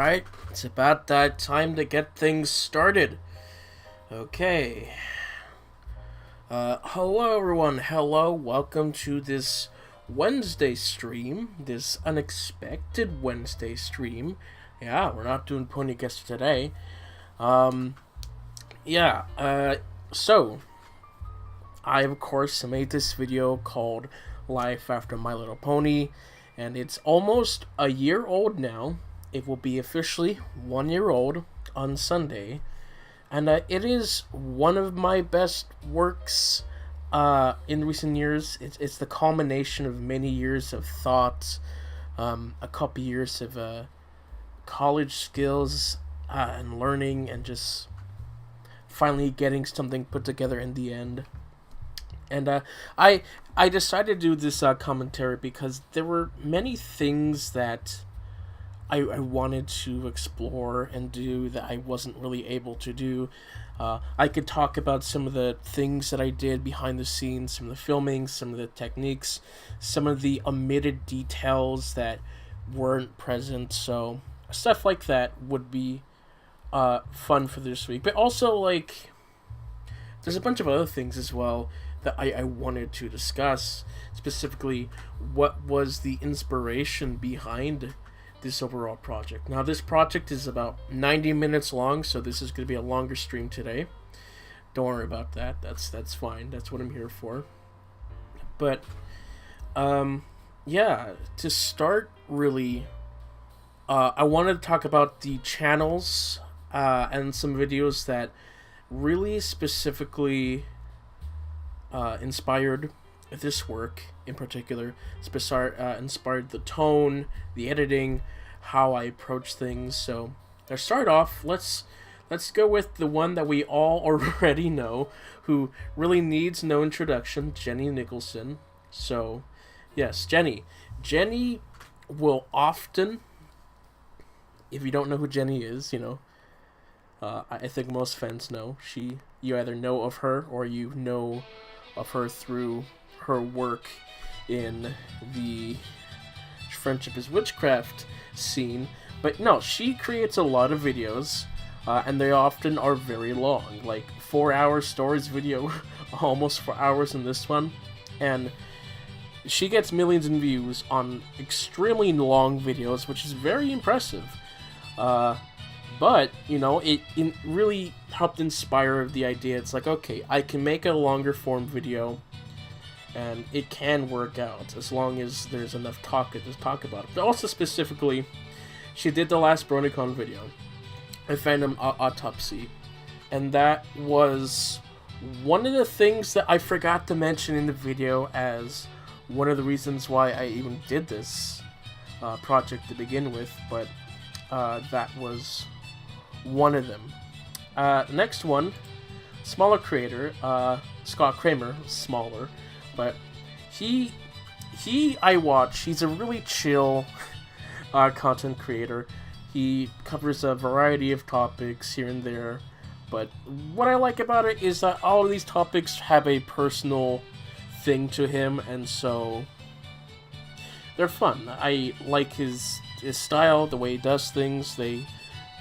Alright, it's about that time to get things started. Okay. Hello everyone, hello, welcome to this Wednesday stream, this unexpected Wednesday stream. Yeah, we're not doing Pony Guess today. Um, so, I of course made this video called Life After My Little Pony, and it's almost a year old now. It will be officially 1 year old on Sunday, and it is one of my best works in recent years. It's the culmination of many years of thought, a couple years of college skills and learning, and just finally getting something put together in the end. And I decided to do this commentary because there were many things that I wanted to explore and do that I wasn't really able to do. I could talk about some of the things that I did behind the scenes, some of the filming, some of the techniques, some of the omitted details that weren't present. So stuff like that would be fun for this week. But also, like, there's a bunch of other things as well that I wanted to discuss. Specifically, what was the inspiration behind this overall project. Now, this project is about 90 minutes long, so this is going to be a longer stream today. Don't worry about that. That's fine. That's what I'm here for. But, yeah, to start, really, I wanted to talk about the channels and some videos that really specifically inspired this work in particular. Inspired the tone, the editing, how I approach things. So to start off, let's go with the one that we all already know, who really needs no introduction, Jenny Nicholson. So yes, Jenny will often, if you don't know who Jenny is, I think most fans know. You either know of her or you know of her through her work in the Friendship is Witchcraft scene. But no, she creates a lot of videos, and they often are very long, like 4-hour stories video, almost 4 hours in this one, and she gets millions in views on extremely long videos, which is very impressive. But, it really helped inspire the idea. It's like, okay, I can make a longer form video, and it can work out as long as there's enough talk to talk about it. But also specifically, she did the last BronyCon video, a Fandom Autopsy, and that was one of the things that I forgot to mention in the video as one of the reasons why I even did this project to begin with, but that was one of them. Next one, smaller creator, Scott Kramer, smaller, but he I watch. He's a really chill content creator. He covers a variety of topics here and there, but what I like about it is that all of these topics have a personal thing to him, and so they're fun. I like his style, the way he does things. They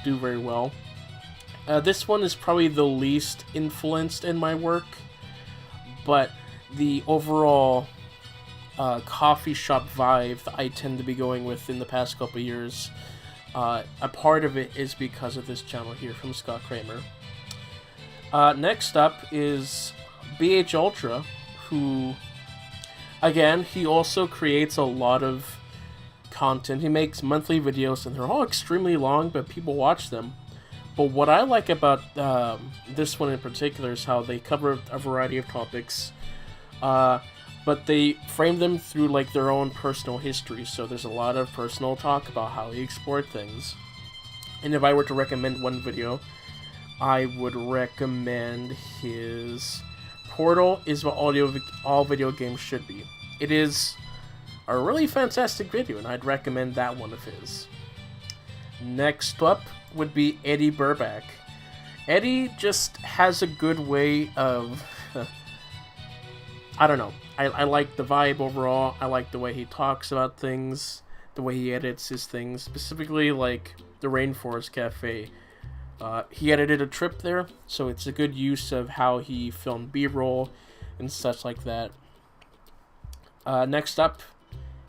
do very well. This one is probably the least influenced in my work, but the overall coffee shop vibe that I tend to be going with in the past couple of years, a part of it is because of this channel here from Scott Kramer. Next up is BH Ultra, who, again, he also creates a lot of content. He makes monthly videos, and they're all extremely long, but people watch them. But what I like about this one in particular is how they cover a variety of topics, but they frame them through like their own personal history. So there's a lot of personal talk about how he explored things. And if I were to recommend one video, I would recommend his Portal is what all video games should be. It is a really fantastic video, and I'd recommend that one of his. Next up would be Eddie Burback. Eddie just has a good way of I don't know. I like the vibe overall. I like the way he talks about things. the way he edits his things, specifically like the Rainforest Cafe. He edited a trip there, so it's a good use of how he filmed B-roll and such like that. Next up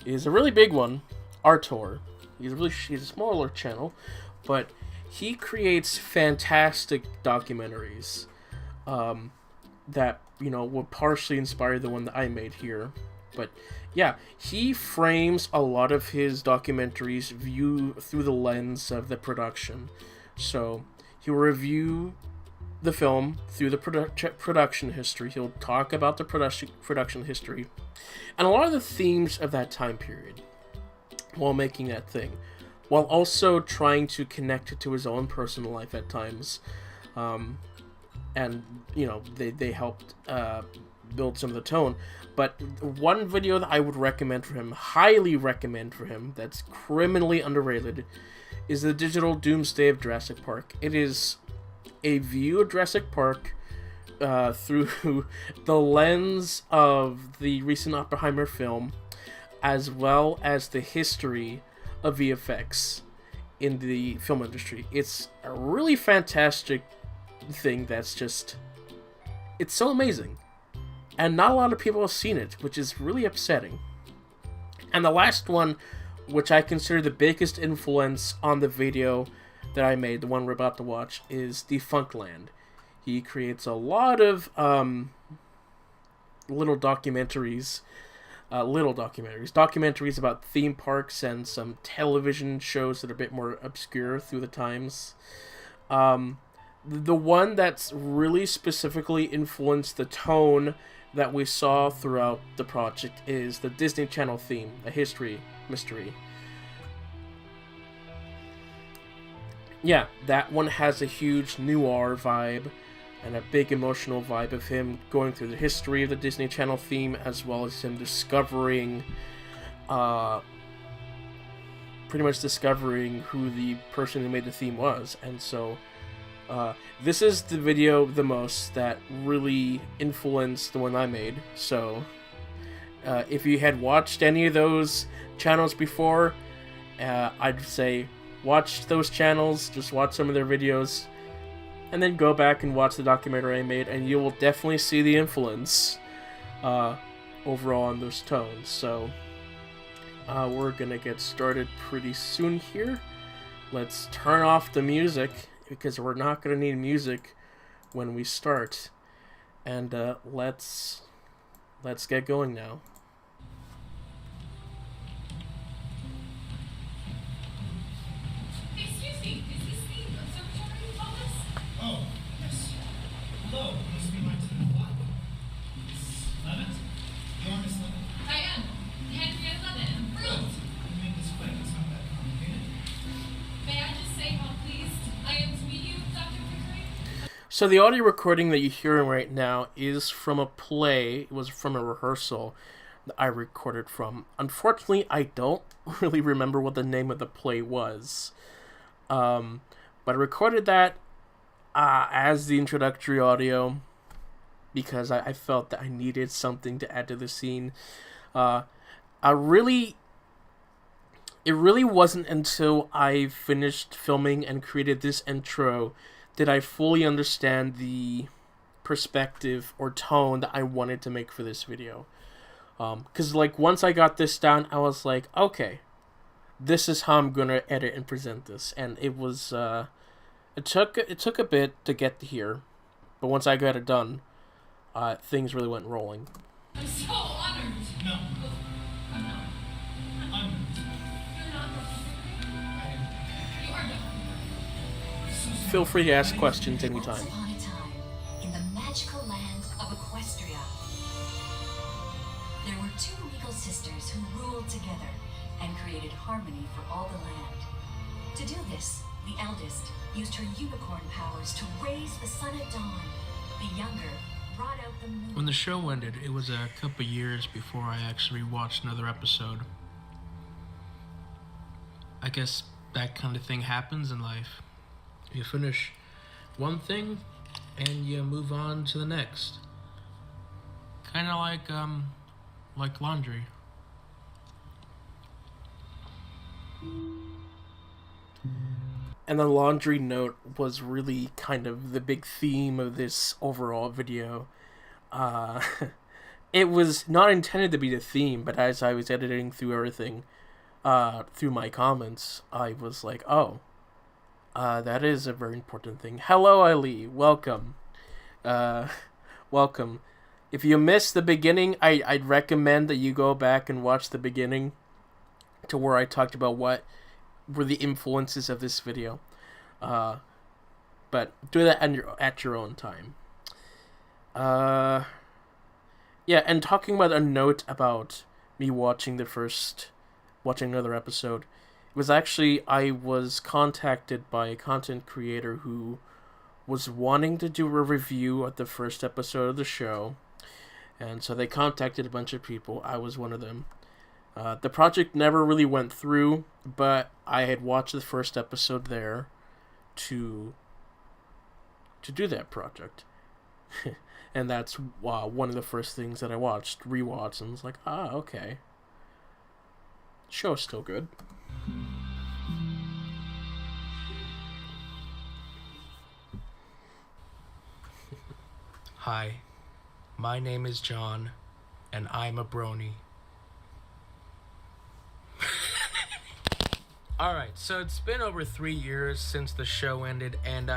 is a really big one, Artor. He's a smaller channel, but he creates fantastic documentaries that, you know, will partially inspire the one that I made here. But yeah, he frames a lot of his documentaries through the lens of the production. So he'll review the film through the production history. He'll talk about the production history and a lot of the themes of that time period while making that thing, while also trying to connect it to his own personal life at times. And, you know, they helped build some of the tone. But one video that I would recommend for him, highly recommend for him, that's criminally underrated, is the Digital Doomsday of Jurassic Park. It is a view of Jurassic Park through the lens of the recent Oppenheimer film, as well as the history of VFX in the film industry. It's a really fantastic thing that's just... it's so amazing. And not a lot of people have seen it, which is really upsetting. And the last one, which I consider the biggest influence on the video that I made, the one we're about to watch, is Defunctland. He creates a lot of documentaries about theme parks and some television shows that are a bit more obscure through the times. The one that's really specifically influenced the tone that we saw throughout the project is the Disney Channel theme, A History Mystery. Yeah, that one has a huge noir vibe and a big emotional vibe of him going through the history of the Disney Channel theme, as well as him discovering who the person who made the theme was. And so this is the video the most that really influenced the one I made. So if you had watched any of those channels before, I'd say watch those channels, just watch some of their videos, and then go back and watch the documentary I made, and you will definitely see the influence overall on those tones. So we're gonna get started pretty soon here. Let's turn off the music, because we're not gonna need music when we start. And let's get going now. Excuse me, is this the observatory office? Oh, yes. Hello, this be my team. What? Miss Levitt? You're Miss Levitt? I am. Henriette Levitt. I'm thrilled. You make this quick. It's not that complicated. May I just say how pleased I am to meet you, Dr. Pickering? So the audio recording that you're hearing right now is from a play. It was from a rehearsal that I recorded from. Unfortunately, I don't really remember what the name of the play was. But I recorded that as the introductory audio because I felt that I needed something to add to the scene. It really wasn't until I finished filming and created this intro did I fully understand the perspective or tone that I wanted to make for this video. Because like once I got this down, I was like, okay, this is how I'm gonna edit and present this. And it was it took a bit to get to here, but once I got it done, things really went rolling. I'm so honored. No. I'm not. I'm. You're not Dr. Pickering? You are Dr. Pickering. Feel free to ask questions anytime. Once upon a time, in the magical land of Equestria, there were two regal sisters who ruled together and created harmony for all the land. To do this, the eldest used her unicorn powers to raise the sun at dawn. The younger brought out the moon. When the show ended, it was a couple years before I actually watched another episode. I guess that kind of thing happens in life. You finish one thing and you move on to the next. Kind of like laundry. and the laundry note was really kind of the big theme of this overall video. It was not intended to be the theme, but as I was editing through everything, through my comments, I was like, oh, that is a very important thing. Hello, Ali. Welcome. Welcome. If you missed the beginning, I'd recommend that you go back and watch the beginning to where I talked about what were the influences of this video. But do that at your own time. Yeah, and talking about a note about me watching another episode, it was actually, I was contacted by a content creator who was wanting to do a review of the first episode of the show, and so they contacted a bunch of people. I was one of them. The project never really went through, but I had watched the first episode there to do that project. And that's one of the first things that I rewatched, and was like, okay. Show's still good. Hi, my name is John, and I'm a brony. Alright, so it's been over 3 years since the show ended, and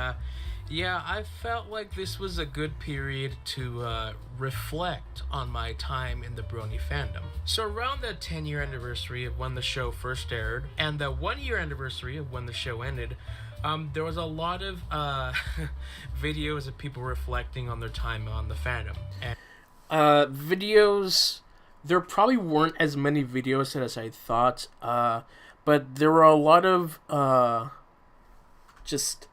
yeah, I felt like this was a good period to reflect on my time in the brony fandom. So around the 10-year anniversary of when the show first aired, and the 1-year anniversary of when the show ended, there was a lot of videos of people reflecting on their time on the fandom. And videos, there probably weren't as many videos as I thought, but there were a lot of just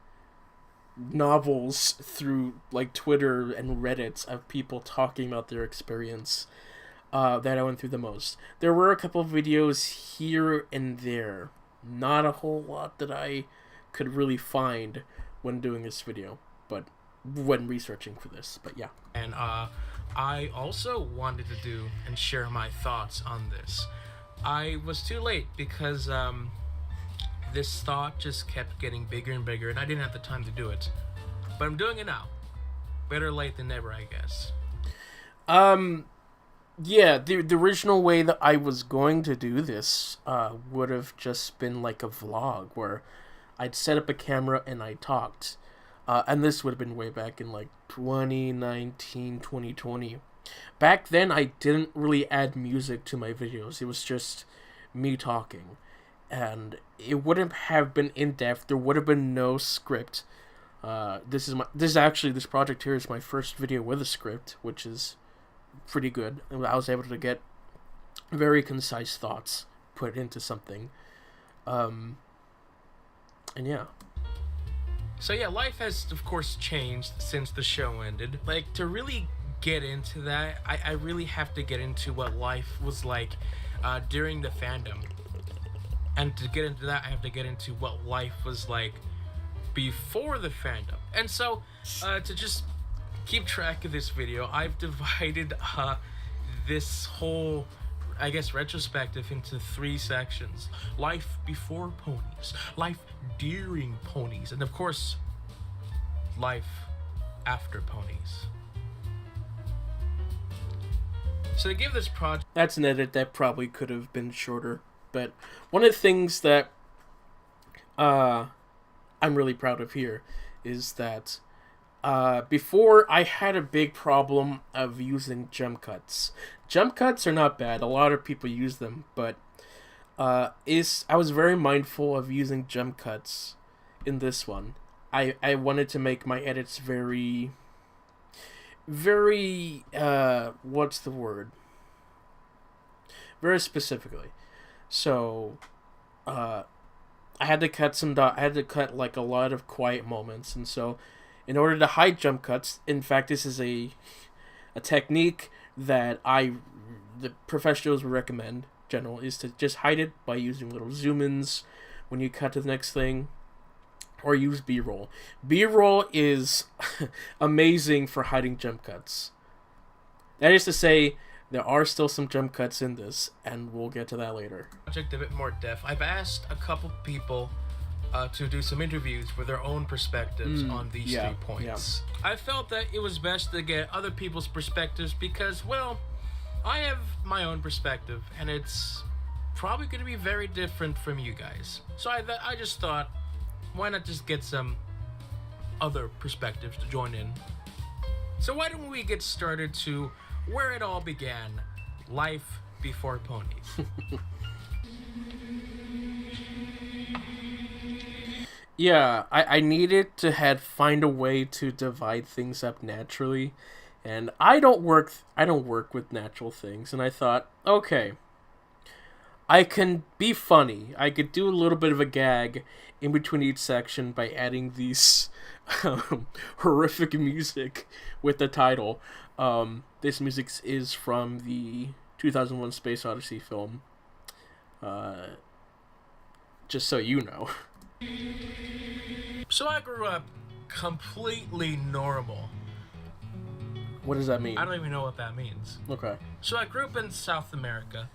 novels through like Twitter and Reddit of people talking about their experience that I went through the most. There were a couple of videos here and there, not a whole lot that I could really find when doing this video, but when researching for this, but yeah. And I also wanted to do and share my thoughts on this. I was too late because this thought just kept getting bigger and bigger, and I didn't have the time to do it. But I'm doing it now. Better late than never, I guess. Yeah, the original way that I was going to do this would have just been like a vlog where I'd set up a camera and I talked. And this would have been way back in like 2019, 2020. Back then, I didn't really add music to my videos. It was just me talking. And it wouldn't have been in-depth. There would have been no script. This project here is my first video with a script, which is pretty good. I was able to get very concise thoughts put into something. And yeah. So yeah, life has, of course, changed since the show ended. Like, to really get into that, I really have to get into what life was like during the fandom. And to get into that, I have to get into what life was like before the fandom. And so, to just keep track of this video, I've divided this whole, I guess, retrospective into 3 sections. Life before ponies, life during ponies, and of course, life after ponies. So to give this project... That's an edit that probably could have been shorter. But one of the things that I'm really proud of here is that before, I had a big problem of using jump cuts. Jump cuts are not bad. A lot of people use them, but I was very mindful of using jump cuts in this one. I wanted to make my edits very, what's the word? Very specifically. So, I had to cut like a lot of quiet moments, and so in order to hide jump cuts, in fact, this is a technique that the professionals would recommend. General is to just hide it by using little zoom-ins when you cut to the next thing, or use B-roll. B-roll is amazing for hiding jump cuts. That is to say, there are still some jump cuts in this, and we'll get to that later. Project a bit more depth. I've asked a couple people to do some interviews with their own perspectives on these 3 points. I felt that it was best to get other people's perspectives because, well, I have my own perspective, and it's probably going to be very different from you guys. So I just thought, why not just get some other perspectives to join in? So why don't we get started to where it all began, life before ponies. Yeah, I needed to find a way to divide things up naturally, and I don't work with natural things, and I thought, okay, I can be funny. I could do a little bit of a gag in between each section by adding these horrific music with the title. This music is from the 2001 Space Odyssey film. Just so you know. So I grew up completely normal. What does that mean? I don't even know what that means. Okay. So I grew up in South America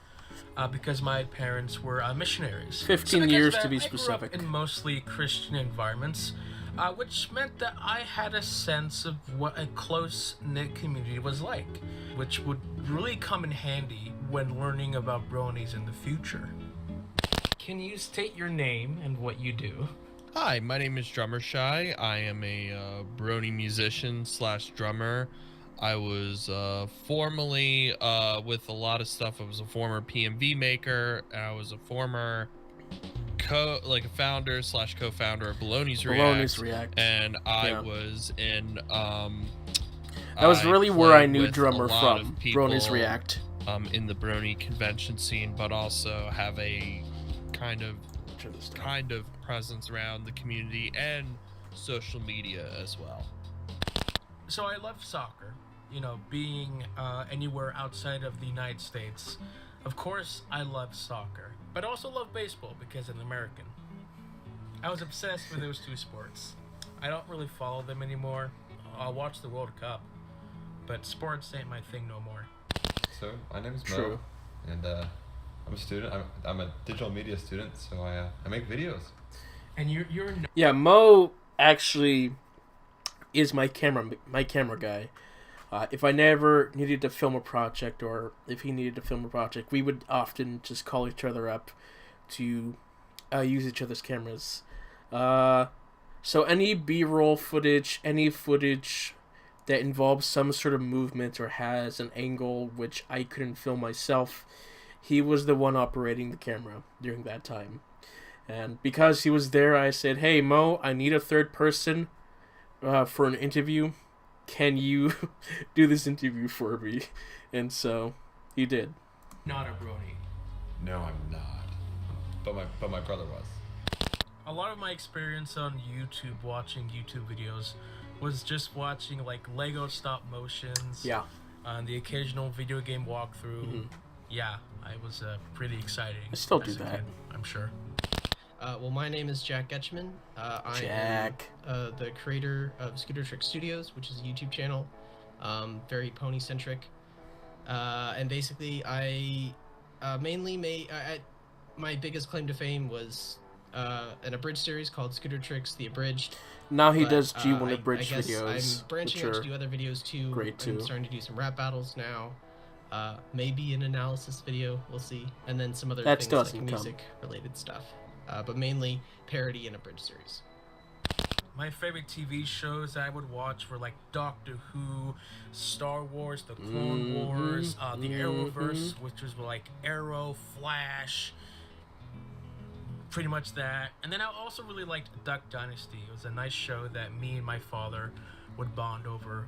because my parents were missionaries. 15 years to be I specific. grew up in mostly Christian environments, which meant that I had a sense of what a close-knit community was like, which would really come in handy when learning about bronies in the future. Can you state your name and what you do? Hi, my name is Drummer Shy. I am a brony musician / drummer. I was formerly with a lot of stuff. I was a former PMV maker, and I was a former founder / co-founder of Baloney's React. And I was in that was really where I knew Drummer from. Brony's React. In the brony convention scene, but also have a kind of presence around the community and social media as well. So I love soccer. You know, being anywhere outside of the United States, of course I love soccer, but I also love baseball because I'm American. I was obsessed with those two sports. I don't really follow them anymore. I'll watch the World Cup, but sports ain't my thing no more. So my name is Mo, and I'm a student. I'm a digital media student, so I make videos. And you're yeah, Mo actually is my camera guy. If I never needed to film a project, or if he needed to film a project, we would often just call each other up to use each other's cameras. So any B-roll footage, any footage that involves some sort of movement or has an angle which I couldn't film myself, he was the one operating the camera during that time. And because he was there, I said, "Hey Mo, I need a third person for an interview. Can you do this interview for me?" And so he did. not a brony. No, I'm not. But my brother was. A lot of my experience on YouTube, watching YouTube videos, was just watching like Lego stop motions. Yeah. And the occasional video game walkthrough. Mm-hmm. Yeah, I was pretty exciting. I still do that. Kid, I'm sure. Well, my name is Jack Getchman. I am the creator of Scooter Trick Studios, which is a YouTube channel, very pony-centric. And basically, I mainly my biggest claim to fame was an abridged series called Scooter Tricks: The Abridged. Now he does G1 abridged I guess videos. I'm branching out to do other videos too. Great too. I'm starting to do some rap battles now. Maybe an analysis video, we'll see. And then some other things like music-related stuff. But mainly parody and abridged series. My favorite TV shows I would watch were like Doctor Who, Star Wars, The Clone Wars, the Arrowverse, which was like Arrow, Flash, pretty much that. And then I also really liked Duck Dynasty. It was a nice show that me and my father would bond over,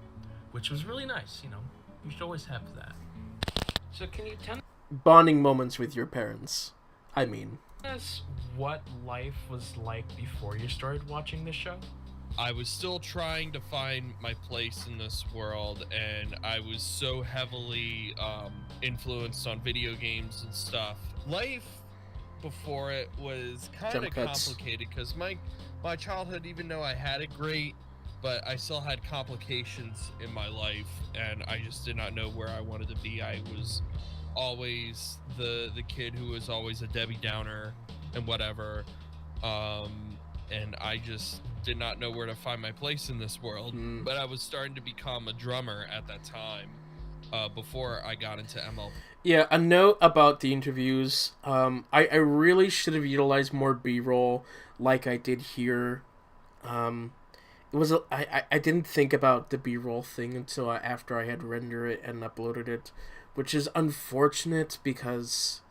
which was really nice, you know. You should always have that. So can you tell bonding moments with your parents, I mean. Us what life was like before you started watching this show? I was still trying to find my place in this world, and I was so heavily influenced on video games and stuff. Life before it was kind of complicated because my childhood, even though I had it great, but I still had complications in my life, and I just did not know where I wanted to be. I was always the kid who was always a Debbie Downer and whatever, and I just did not know where to find my place in this world. But I was starting to become a drummer at that time, before I got into MLB. Yeah, a note about the interviews. I really should have utilized more B-roll like I did here. I didn't think about the B-roll thing until after I had rendered it and uploaded it, which is unfortunate because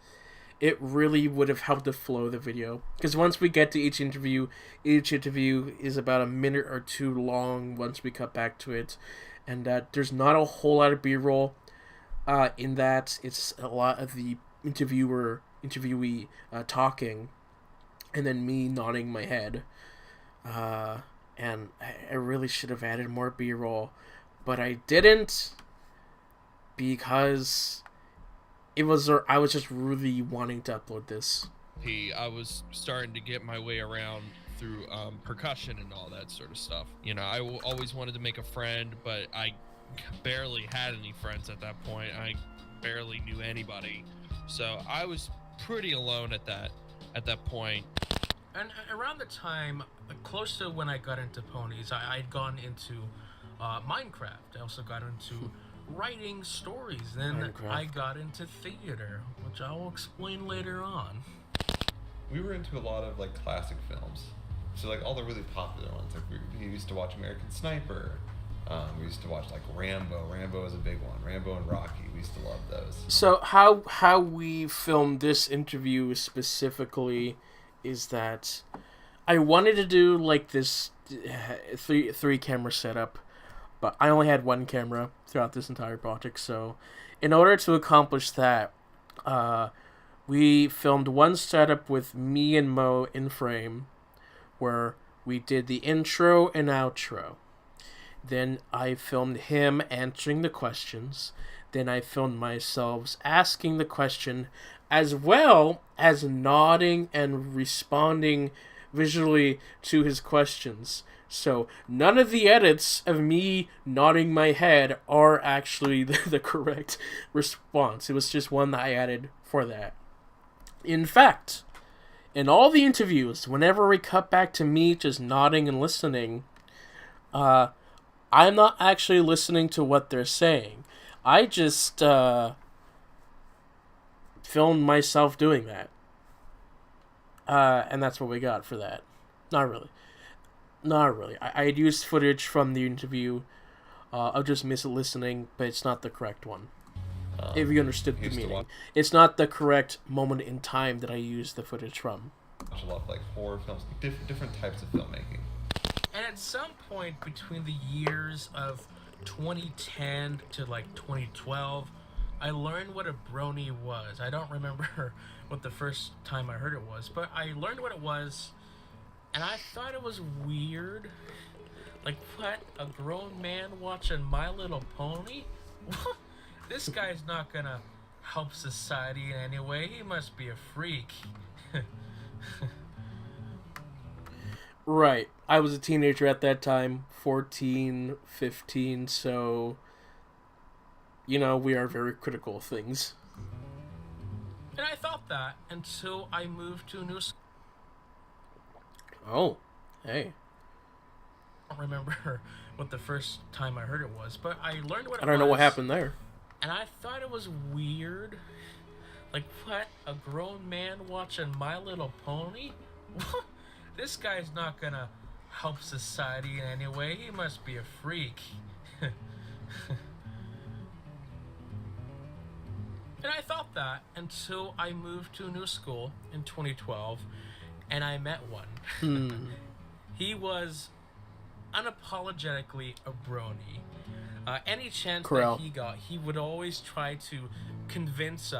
it really would have helped the flow of the video. Because once we get to each interview is about a minute or two long once we cut back to it, and there's not a whole lot of B-roll in that. It's a lot of the interviewee talking, and then me nodding my head. And I really should have added more B-roll, but I didn't because I was just really wanting to upload this. I was starting to get my way around through percussion and all that sort of stuff. You know, I always wanted to make a friend, but I barely had any friends at that point. I barely knew anybody, so I was pretty alone at that point. And around the time, close to when I got into ponies, I'd gone into Minecraft. I also got into writing stories. Then Minecraft. I got into theater, which I will explain later on. We were into a lot of like classic films, so like all the really popular ones. Like we used to watch American Sniper. We used to watch like Rambo. Rambo is a big one. Rambo and Rocky. We used to love those. So how we filmed this interview specifically is that I wanted to do like this three camera setup, but I only had one camera throughout this entire project. So in order to accomplish that, we filmed one setup with me and Mo in frame, where we did the intro and outro. Then I filmed him answering the questions. Then I filmed myself asking the question, as well as nodding and responding visually to his questions. So none of the edits of me nodding my head are actually the correct response. It was just one that I added for that. In fact, in all the interviews, whenever we cut back to me just nodding and listening, I'm not actually listening to what they're saying. I just filmed myself doing that. And that's what we got for that. Not really. I had used footage from the interview of just listening, but it's not the correct one. If you understood the meaning. It's not the correct moment in time that I used the footage from. Watch a lot of like horror films, different types of filmmaking. And at some point between the years of 2010 to like 2012, I learned what a brony was. I don't remember what the first time I heard it was, but I learned what it was, and I thought it was weird. Like, what? A grown man watching My Little Pony? This guy's not gonna help society in any way. He must be a freak. Right. I was a teenager at that time, 14, 15, so, you know, we are very critical of things. And I thought that until I moved to a new school. Oh, hey. I don't remember what the first time I heard it was, but I learned what it was. I don't know what happened there. And I thought it was weird. Like, what? A grown man watching My Little Pony? This guy's not gonna help society in any way. He must be a freak. And I thought that until I moved to a new school in 2012 and I met one. He was unapologetically a brony. Any chance that he got, he would always try to convince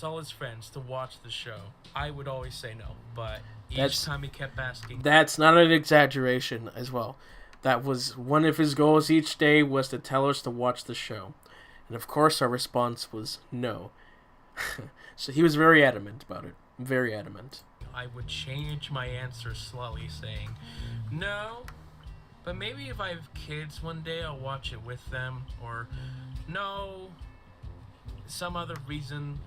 all his friends to watch the show. I would always say no, but each time he kept asking. That's not an exaggeration as well. That was one of his goals each day, was to tell us to watch the show. And of course our response was no. So he was very adamant about it. Very adamant. I would change my answer slowly, saying, no, but maybe if I have kids one day I'll watch it with them, or no, some other reason.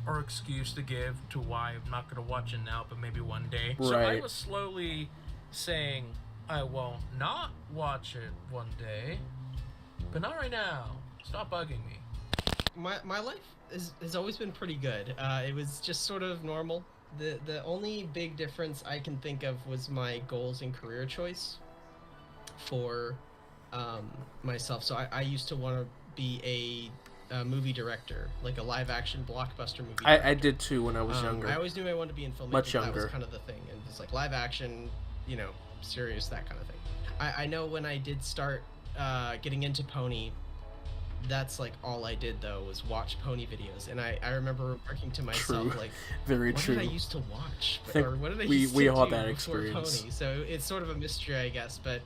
or excuse to give to why I'm not going to watch it now, but maybe one day. So I was slowly saying, I will not watch it one day, but not right now. Stop bugging me. My life has always been pretty good. It was just sort of normal. The only big difference I can think of was my goals and career choice for myself. So I used to want to be a movie director, like a live action blockbuster movie director. I did too when I was younger. I always knew I wanted to be in filmmaking. Much younger. That was kind of the thing. And it's like live action, you know, serious, that kind of thing. I know when I did start getting into Pony, that's like all I did though was watch Pony videos, and I remember working to myself true. like, Very what true. did I used to watch, think or what did I we used to all do had that before experience. Pony? So it's sort of a mystery, I guess. But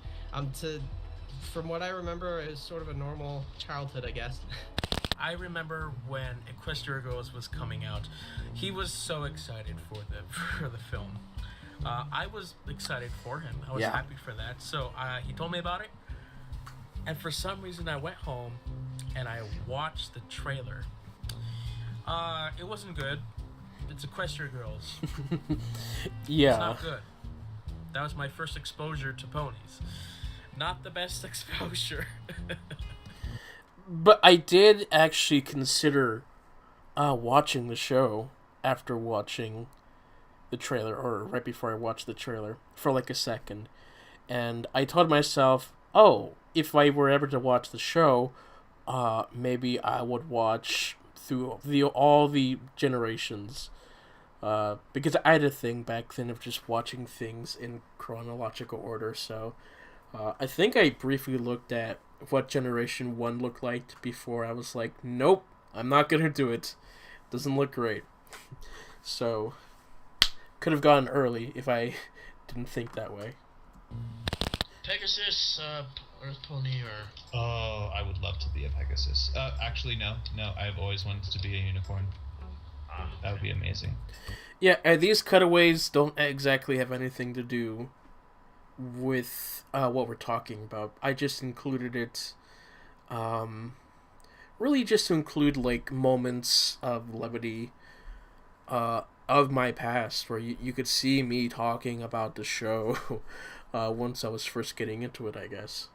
from what I remember, it was sort of a normal childhood, I guess. I remember when Equestria Girls was coming out, he was so excited for the film. I was excited for him. I was happy for that. So he told me about it, and for some reason I went home and I watched the trailer. It wasn't good. It's Equestria Girls. Yeah. It's not good. That was my first exposure to ponies. Not the best exposure. But I did actually consider watching the show after watching the trailer, or right before I watched the trailer, for like a second. And I told myself, oh, if I were ever to watch the show, maybe I would watch through all the generations. Because I had a thing back then of just watching things in chronological order, so I think I briefly looked at what Generation 1 looked like before I was like, nope, I'm not gonna do it. Doesn't look great. So, could have gone early if I didn't think that way. Pegasus, Earth Pony, or... Oh, I would love to be a Pegasus. Actually, no, I've always wanted to be a unicorn. That would be amazing. Yeah, these cutaways don't exactly have anything to do with what we're talking about. I just included it really just to include like moments of levity of my past where you could see me talking about the show once I was first getting into it, I guess.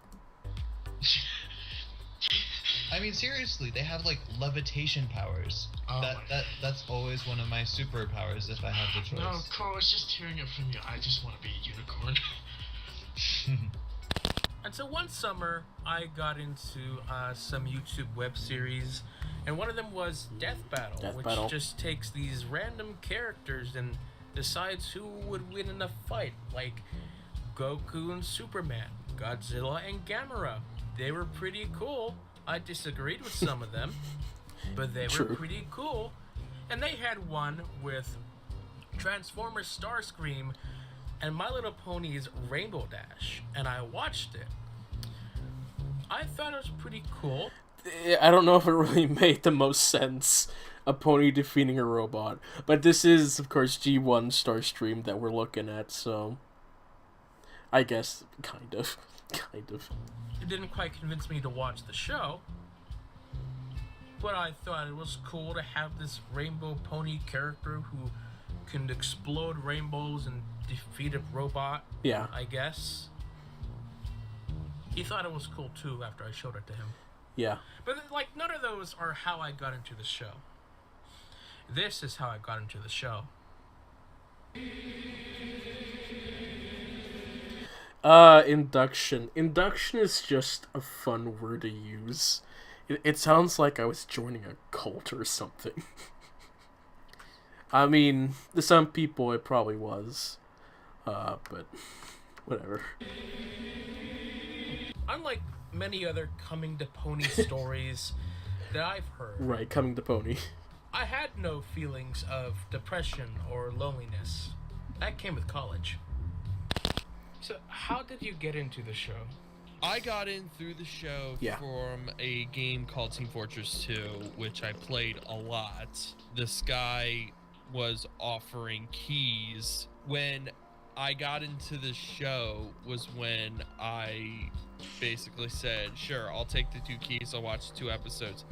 I mean, seriously, they have like levitation powers. That's always one of my superpowers if I have the choice. No, Cole, it's just hearing it from you. I just want to be a unicorn. And so one summer, I got into some YouTube web series, and one of them was Death Battle, which just takes these random characters and decides who would win in a fight, like Goku and Superman, Godzilla and Gamera. They were pretty cool. I disagreed with some of them, but they were pretty cool. And they had one with Transformers Starscream and My Little Pony's Rainbow Dash, and I watched it. I thought it was pretty cool. I don't know if it really made the most sense, a pony defeating a robot, but this is, of course, G1 Starstream that we're looking at, so I guess, kind of. It didn't quite convince me to watch the show, but I thought it was cool to have this rainbow pony character who can explode rainbows and defeat a robot. Yeah. I guess. He thought it was cool too after I showed it to him. Yeah. But like none of those are how I got into the show. This is how I got into the show. Induction. Induction is just a fun word to use. It sounds like I was joining a cult or something. I mean, to some people it probably was. But whatever. Unlike many other coming to pony stories that I've heard. Right, coming to pony. I had no feelings of depression or loneliness. That came with college. So, how did you get into the show? I got in through the show from a game called Team Fortress 2, which I played a lot. This guy was offering keys. When I got into the show was when I basically said, sure, I'll take the 2 keys, I'll watch 2 episodes.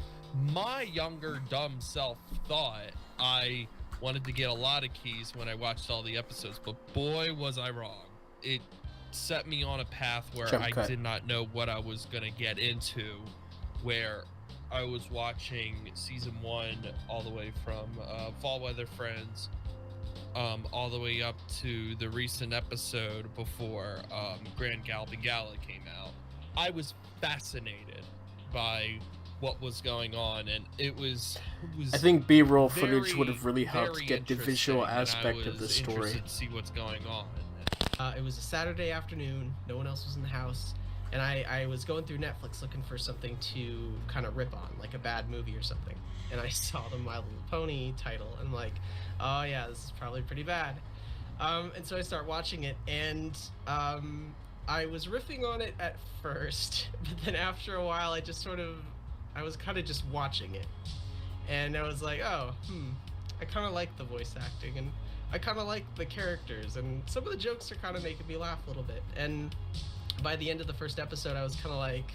My younger, dumb self thought I wanted to get a lot of keys when I watched all the episodes, but boy, was I wrong. It set me on a path where I did not know what I was going to get into, where I was watching season 1 all the way from Fall Weather Friends, all the way up to the recent episode before Grand Galvin Gala came out. I was fascinated by what was going on, and it was I think B-roll footage would have really helped get the visual aspect of the story. To see what's going on. It was a Saturday afternoon, no one else was in the house, and I was going through Netflix looking for something to kind of rip on, like a bad movie or something, and I saw the My Little Pony title, and I'm like, oh yeah, this is probably pretty bad. And so I start watching it, and I was riffing on it at first, but then after a while I was kind of just watching it, and I was like, oh, I kind of like the voice acting, and I kind of like the characters, and some of the jokes are kind of making me laugh a little bit. And by the end of the first episode, I was kind of like,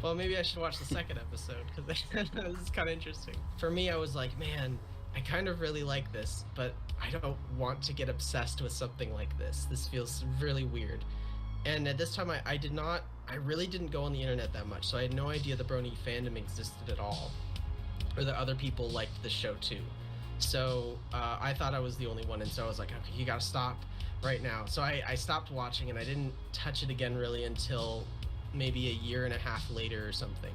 well, maybe I should watch the second episode, because this is kind of interesting. For me, I was like, man, I kind of really like this, but I don't want to get obsessed with something like this. This feels really weird. And at this time, I really didn't go on the internet that much, so I had no idea the Brony fandom existed at all, or that other people liked the show too. So I thought I was the only one, and so I was like, okay, you gotta stop right now. So I stopped watching, and I didn't touch it again really until maybe a year and a half later or something.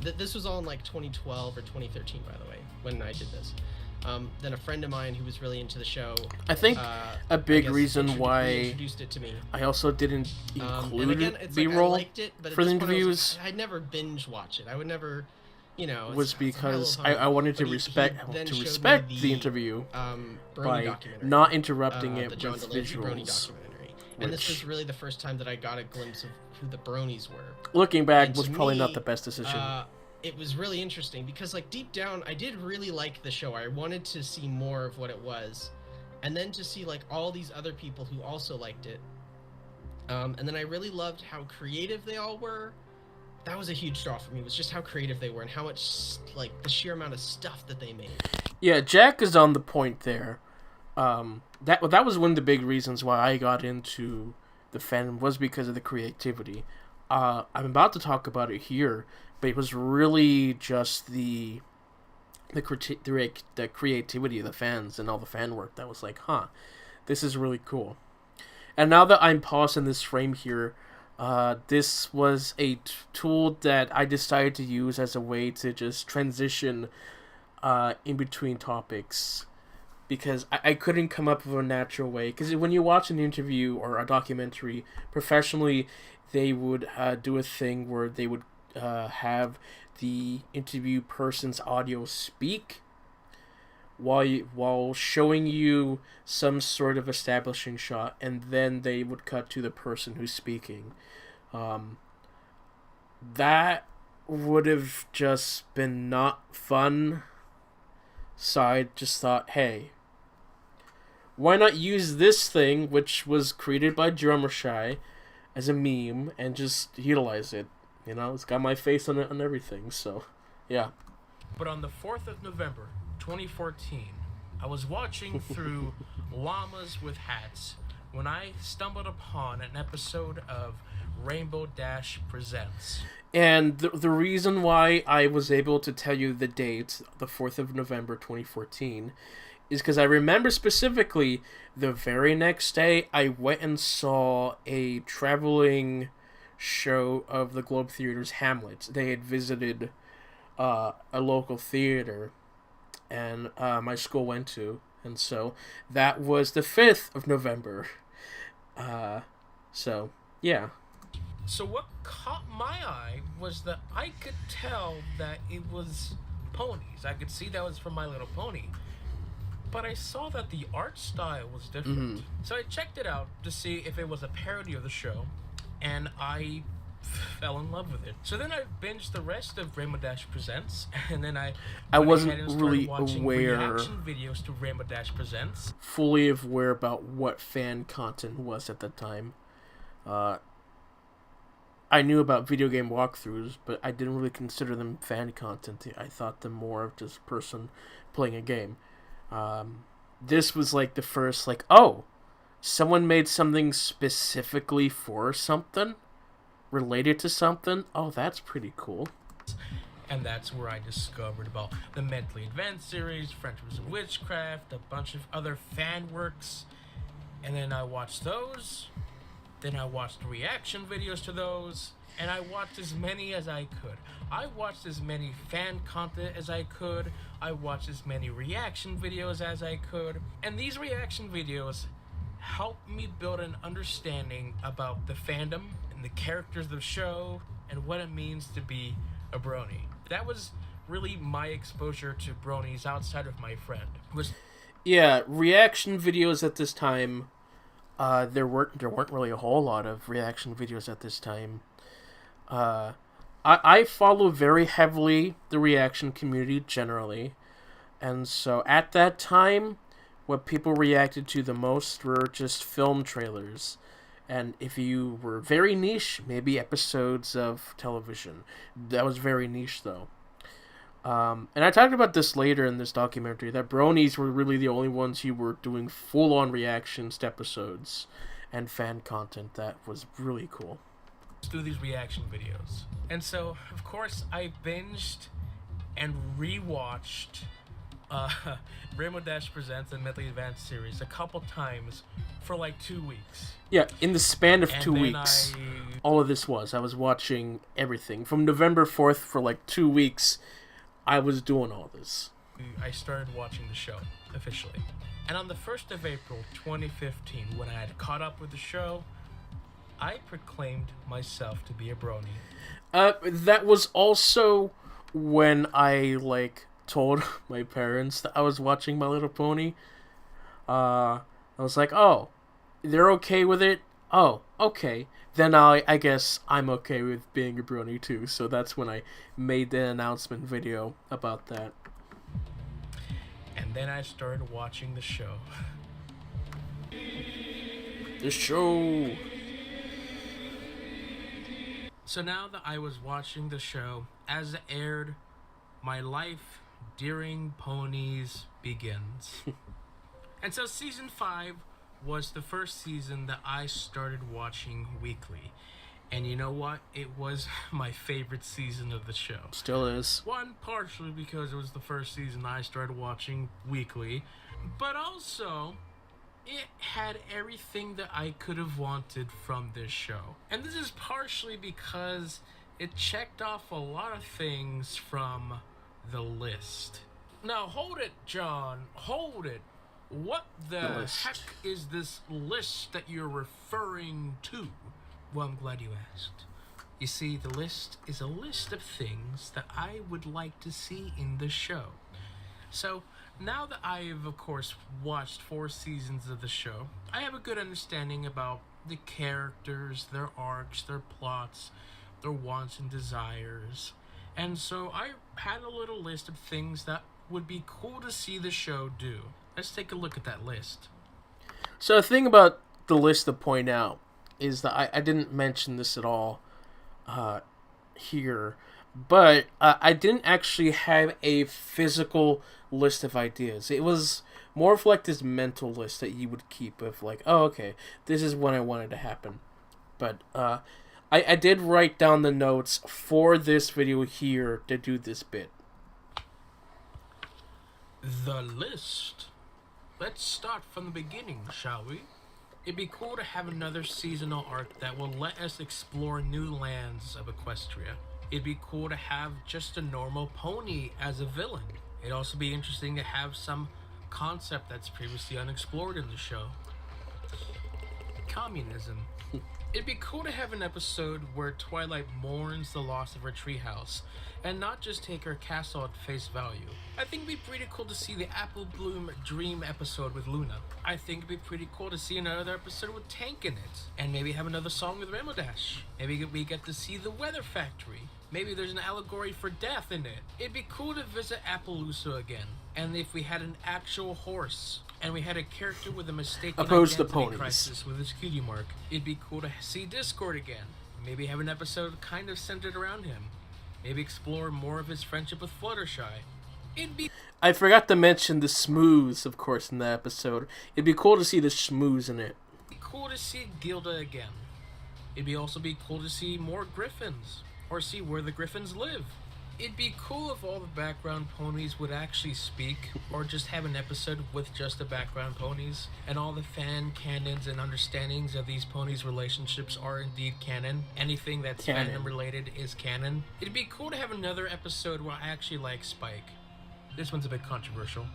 This was all in like 2012 or 2013, by the way, when I did this. Then a friend of mine who was really into the show, I think a big reason why introduced it to me. I also didn't include again, B-roll like, for the interviews. I'd never binge watch it. I would never, was because I wanted to respect the interview by not interrupting it with visuals. And this was really the first time that I got a glimpse of who the Bronies were. Looking back, was probably not the best decision. It was really interesting because, like, deep down, I did really like the show. I wanted to see more of what it was, and then to see like all these other people who also liked it. And then I really loved how creative they all were. That was a huge draw for me, was just how creative they were and how much, like, the sheer amount of stuff that they made. Yeah, Jack is on the point there. That was one of the big reasons why I got into the fandom, was because of the creativity. I'm about to talk about it here, but it was really just the creativity of the fans and all the fan work that was like, this is really cool. And now that I'm pausing this frame here, this was a tool that I decided to use as a way to just transition in between topics, because I couldn't come up with a natural way. Because when you watch an interview or a documentary professionally, they would do a thing where they would have the interview person's audio speak while showing you some sort of establishing shot, and then they would cut to the person who's speaking. That would have just been not fun, so I just thought, hey, why not use this thing, which was created by Drummershy, as a meme, and just utilize it. It's got my face on it and everything, so, yeah. But on the 4th of November, 2014, I was watching through Llamas with Hats when I stumbled upon an episode of Rainbow Dash Presents. And the reason why I was able to tell you the date, the 4th of November 2014, is because I remember specifically the very next day I went and saw a traveling show of the Globe Theater's Hamlet. They had visited a local theater, and my school went to, and so that was the 5th of November. So, yeah. So what caught my eye was that I could tell that it was ponies. I could see that was from My Little Pony. But I saw that the art style was different. Mm-hmm. So I checked it out to see if it was a parody of the show, and I fell in love with it. So then I binged the rest of Rainbow Dash Presents, and then I wasn't really aware reaction videos to Rainbow Dash Presents. Fully aware about what fan content was at the time. I knew about video game walkthroughs, but I didn't really consider them fan content. I thought them more of just a person playing a game. This was like the first, like, oh, someone made something specifically for something, related to something. Oh, that's pretty cool. And that's where I discovered about the Mentally Advanced series, Friendships of Witchcraft, a bunch of other fan works. And then I watched those. Then I watched reaction videos to those. And I watched as many as I could. I watched as many fan content as I could. I watched as many reaction videos as I could. And these reaction videos helped me build an understanding about the fandom and the characters of the show and what it means to be a brony. That was really my exposure to bronies outside of my friend. Yeah, reaction videos at this time, there weren't really a whole lot of reaction videos at this time. I follow very heavily the reaction community generally, and so at that time, what people reacted to the most were just film trailers. And if you were very niche, maybe episodes of television. That was very niche, though. And I talked about this later in this documentary, that bronies were really the only ones who were doing full-on reactions to episodes and fan content. That was really cool. Do these reaction videos. And so, of course, I binged and rewatched Rainbow Dash Presents the Mentally Advanced series a couple times for like 2 weeks. Yeah, in the span of 2 weeks, all of this I was watching everything. From November 4th for like 2 weeks, I was doing all this. I started watching the show, officially. And on the 1st of April, 2015, when I had caught up with the show, I proclaimed myself to be a brony. That was also when I, told my parents that I was watching My Little Pony. I was like, oh, they're okay with it? Oh, okay. Then I guess I'm okay with being a brony too. So that's when I made the announcement video about that. And then I started watching the show. The show! So now that I was watching the show, as it aired, my life during ponies begins. And so season 5 was the first season that I started watching weekly. And you know what? It was my favorite season of the show. Still is. One, partially because it was the first season I started watching weekly, but also it had everything that I could have wanted from this show. And this is partially because it checked off a lot of things from the list. Now, hold it, John. Hold it. What the heck is this list that you're referring to? Well, I'm glad you asked. You see, the list is a list of things that I would like to see in the show. So, now that I've, of course, watched 4 seasons of the show, I have a good understanding about the characters, their arcs, their plots, their wants and desires. And so I had a little list of things that would be cool to see the show do. Let's take a look at that list. So the thing about the list to point out is that I didn't mention this at all here, but I didn't actually have a physical list of ideas. It was more of like this mental list that you would keep of like, oh, okay, this is what I wanted to happen. But I did write down the notes for this video here to do this bit. The list. Let's start from the beginning, shall we? It'd be cool to have another seasonal arc that will let us explore new lands of Equestria. It'd be cool to have just a normal pony as a villain. It'd also be interesting to have some concept that's previously unexplored in the show. Communism. It'd be cool to have an episode where Twilight mourns the loss of her treehouse, and not just take her castle at face value. I think it'd be pretty cool to see the Apple Bloom Dream episode with Luna. I think it'd be pretty cool to see another episode with Tank in it, and maybe have another song with Rainbow Dash. Maybe we get to see the Weather Factory. Maybe there's an allegory for death in it. It'd be cool to visit Appaloosa again, and if we had an actual horse, and we had a character with a mistaken opposed to identity ponies crisis with his cutie mark, it'd be cool to see Discord again. Maybe have an episode kind of centered around him. Maybe explore more of his friendship with Fluttershy. I forgot to mention the Smooths, of course, in the episode. It'd be cool to see the Smooths in it. It'd be cool to see Gilda again. It'd also be cool to see more Griffins, or see where the Griffins live. It'd be cool if all the background ponies would actually speak, or just have an episode with just the background ponies, and all the fan canons and understandings of these ponies' relationships are indeed canon. Anything that's fandom related is canon. It'd be cool to have another episode where I actually like Spike. This one's a bit controversial,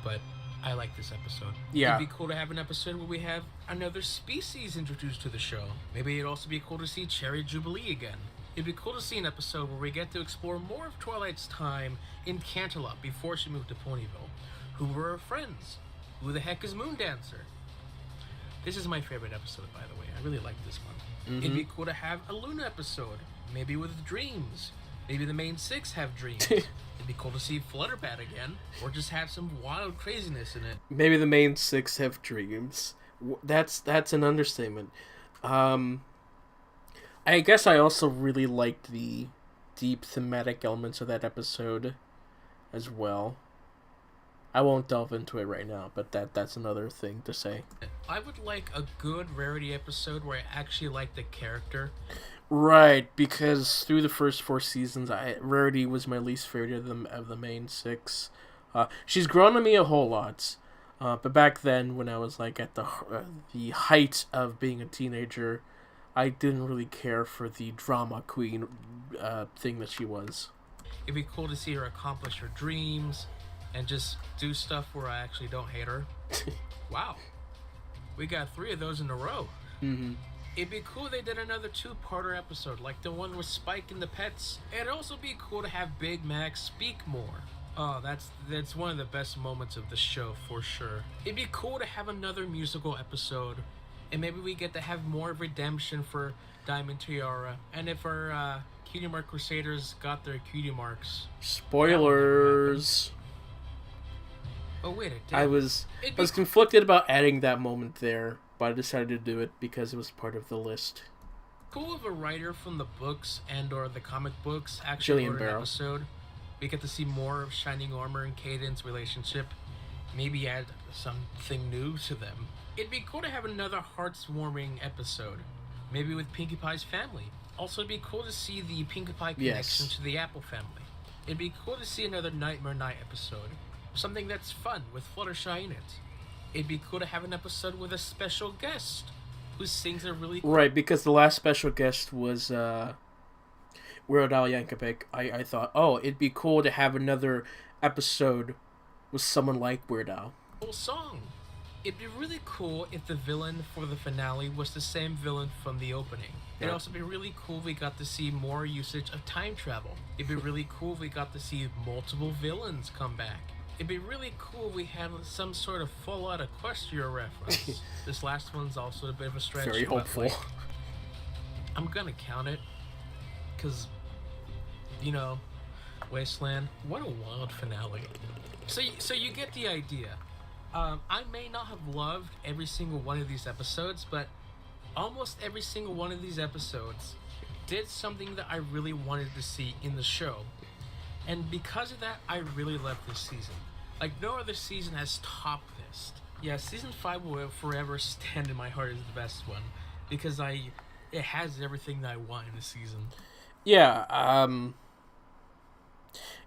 but I like this episode. Yeah. It'd be cool to have an episode where we have another species introduced to the show. Maybe it'd also be cool to see Cherry Jubilee again. It'd be cool to see an episode where we get to explore more of Twilight's time in Canterlot before she moved to Ponyville. Who were her friends? Who the heck is Moondancer? This is my favorite episode, by the way. I really like this one. It'd be cool to have a Luna episode, maybe with dreams. Maybe the main six have dreams. It'd be cool to see Flutterbat again, or just have some wild craziness in it. Maybe the main six have dreams. That's an understatement. I guess I also really liked the deep thematic elements of that episode as well. I won't delve into it right now, but that's another thing to say. I would like a good Rarity episode where I actually like the character. Right, because through the first 4 seasons, Rarity was my least favorite of the main 6. She's grown on me a whole lot, but back then, when I was like at the height of being a teenager, I didn't really care for the drama queen thing that she was. It'd be cool to see her accomplish her dreams and just do stuff where I actually don't hate her. Wow, we got 3 of those in a row. It'd be cool if they did another 2-parter episode, like the one with Spike and the pets. It'd also be cool to have Big Mac speak more. Oh, that's one of the best moments of the show, for sure. It'd be cool to have another musical episode, and maybe we get to have more redemption for Diamond Tiara. And if our Cutie Mark Crusaders got their Cutie Marks... Spoilers! Oh, wait, it did. I was conflicted about adding that moment there, but I decided to do it because it was part of the list. Cool if a writer from the books and or the comic books actually wrote an episode. We get to see more of Shining Armor and Cadence relationship. Maybe add something new to them. It'd be cool to have another hearts-warming episode. Maybe with Pinkie Pie's family. Also, it'd be cool to see the Pinkie Pie connection to the Apple family. It'd be cool to see another Nightmare Night episode. Something that's fun with Fluttershy in it. It'd be cool to have an episode with a special guest who sings a really cool... Right, because the last special guest was Weird Al Yankovic. I thought, oh, it'd be cool to have another episode with someone like Weird Al. Cool song. It'd be really cool if the villain for the finale was the same villain from the opening. It'd also be really cool if we got to see more usage of time travel. It'd be really cool if we got to see multiple villains come back. It'd be really cool if we had some sort of Fallout Equestria reference. This last one's also a bit of a stretch. Very hopeful. Like, I'm gonna count it, because, you know, Wasteland, what a wild finale. So you get the idea. I may not have loved every single one of these episodes, but almost every single one of these episodes did something that I really wanted to see in the show. And because of that, I really love this season. Like, no other season has topped this. Yeah, Season 5 will forever stand in my heart as the best one, because it has everything that I want in the season. Yeah,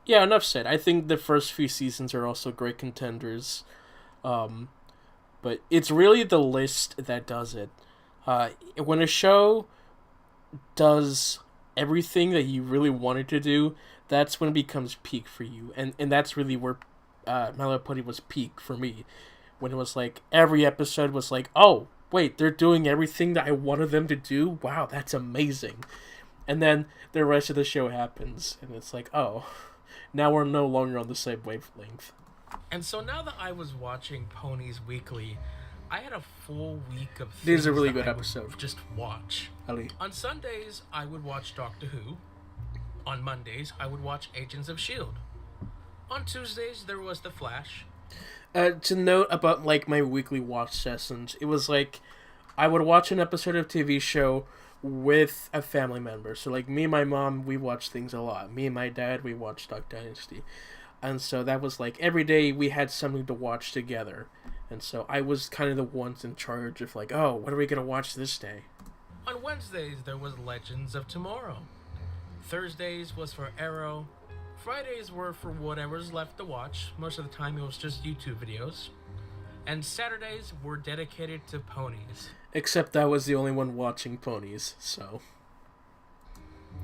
yeah, enough said. I think the first few seasons are also great contenders. But it's really the list that does it. When a show does everything that you really wanted to do, that's when it becomes peak for you. And that's really where My Little Pony was peak for me. When it was like, every episode was like, oh, wait, they're doing everything that I wanted them to do? Wow, that's amazing. And then the rest of the show happens, and it's like, oh, now we're no longer on the same wavelength. And so now that I was watching Ponies weekly, I had a full week of things this is a really that good I episode. would just watch. Ali. On Sundays, I would watch Doctor Who. On Mondays, I would watch Agents of S.H.I.E.L.D. On Tuesdays, there was The Flash. To note about, like, my weekly watch sessions, it was like, I would watch an episode of TV show with a family member. So like me and my mom, we watch things a lot. Me and my dad, we watch Duck Dynasty. And so that was like every day we had something to watch together. And so I was kind of the ones in charge of like, oh, what are we going to watch this day? On Wednesdays, there was Legends of Tomorrow. Thursdays was for Arrow. Fridays were for whatever's left to watch. Most of the time, it was just YouTube videos. And Saturdays were dedicated to ponies. Except I was the only one watching ponies, so...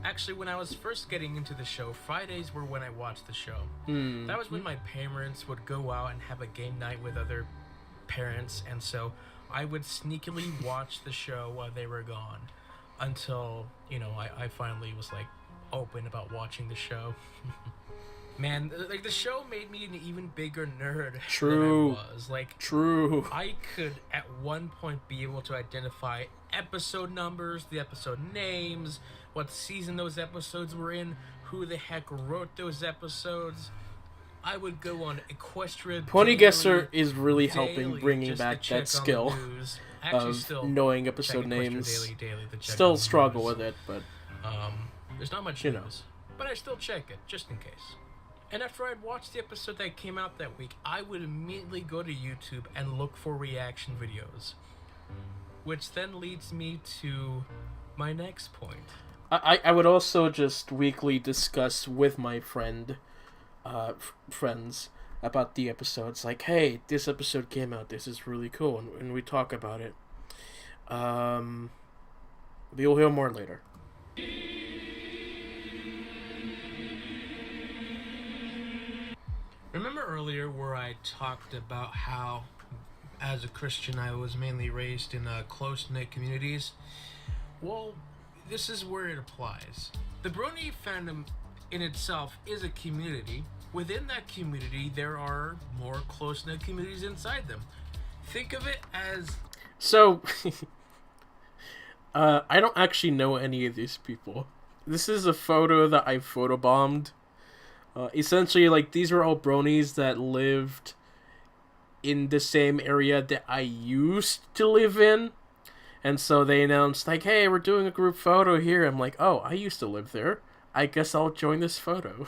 Actually, when I was first getting into the show, Fridays were when I watched the show. That was when my parents would go out and have a game night with other parents, and so I would sneakily watch the show while they were gone. Until, you know, I finally was, like, open about watching the show. Man, like, the show made me an even bigger nerd True. than I was. Like, True. I could, at one point, be able to identify episode numbers, the episode names, what season those episodes were in, who the heck wrote those episodes. I would go on Equestria Pony Daily, Guesser is really helping daily bringing just back to check that skill on the news. Actually, of still knowing check episode Equestria names. Daily to check Still on the struggle news. with it, but... There's not much You news, know. but I still check it, just in case. And after I'd watched the episode that came out that week, I would immediately go to YouTube and look for reaction videos. Which then leads me to my next point. I would also just weekly discuss with my friends about the episodes. Like, hey, this episode came out, this is really cool, and we talk about it. You'll hear more later. Remember earlier where I talked about how, as a Christian, I was mainly raised in close-knit communities? Well, this is where it applies. The Brony fandom in itself is a community. Within that community, there are more close-knit communities inside them. Think of it as... So, I don't actually know any of these people. This is a photo that I photobombed. Essentially, like, these are all bronies that lived in the same area that I used to live in. And so they announced, like, hey, we're doing a group photo here. I'm like, oh, I used to live there. I guess I'll join this photo.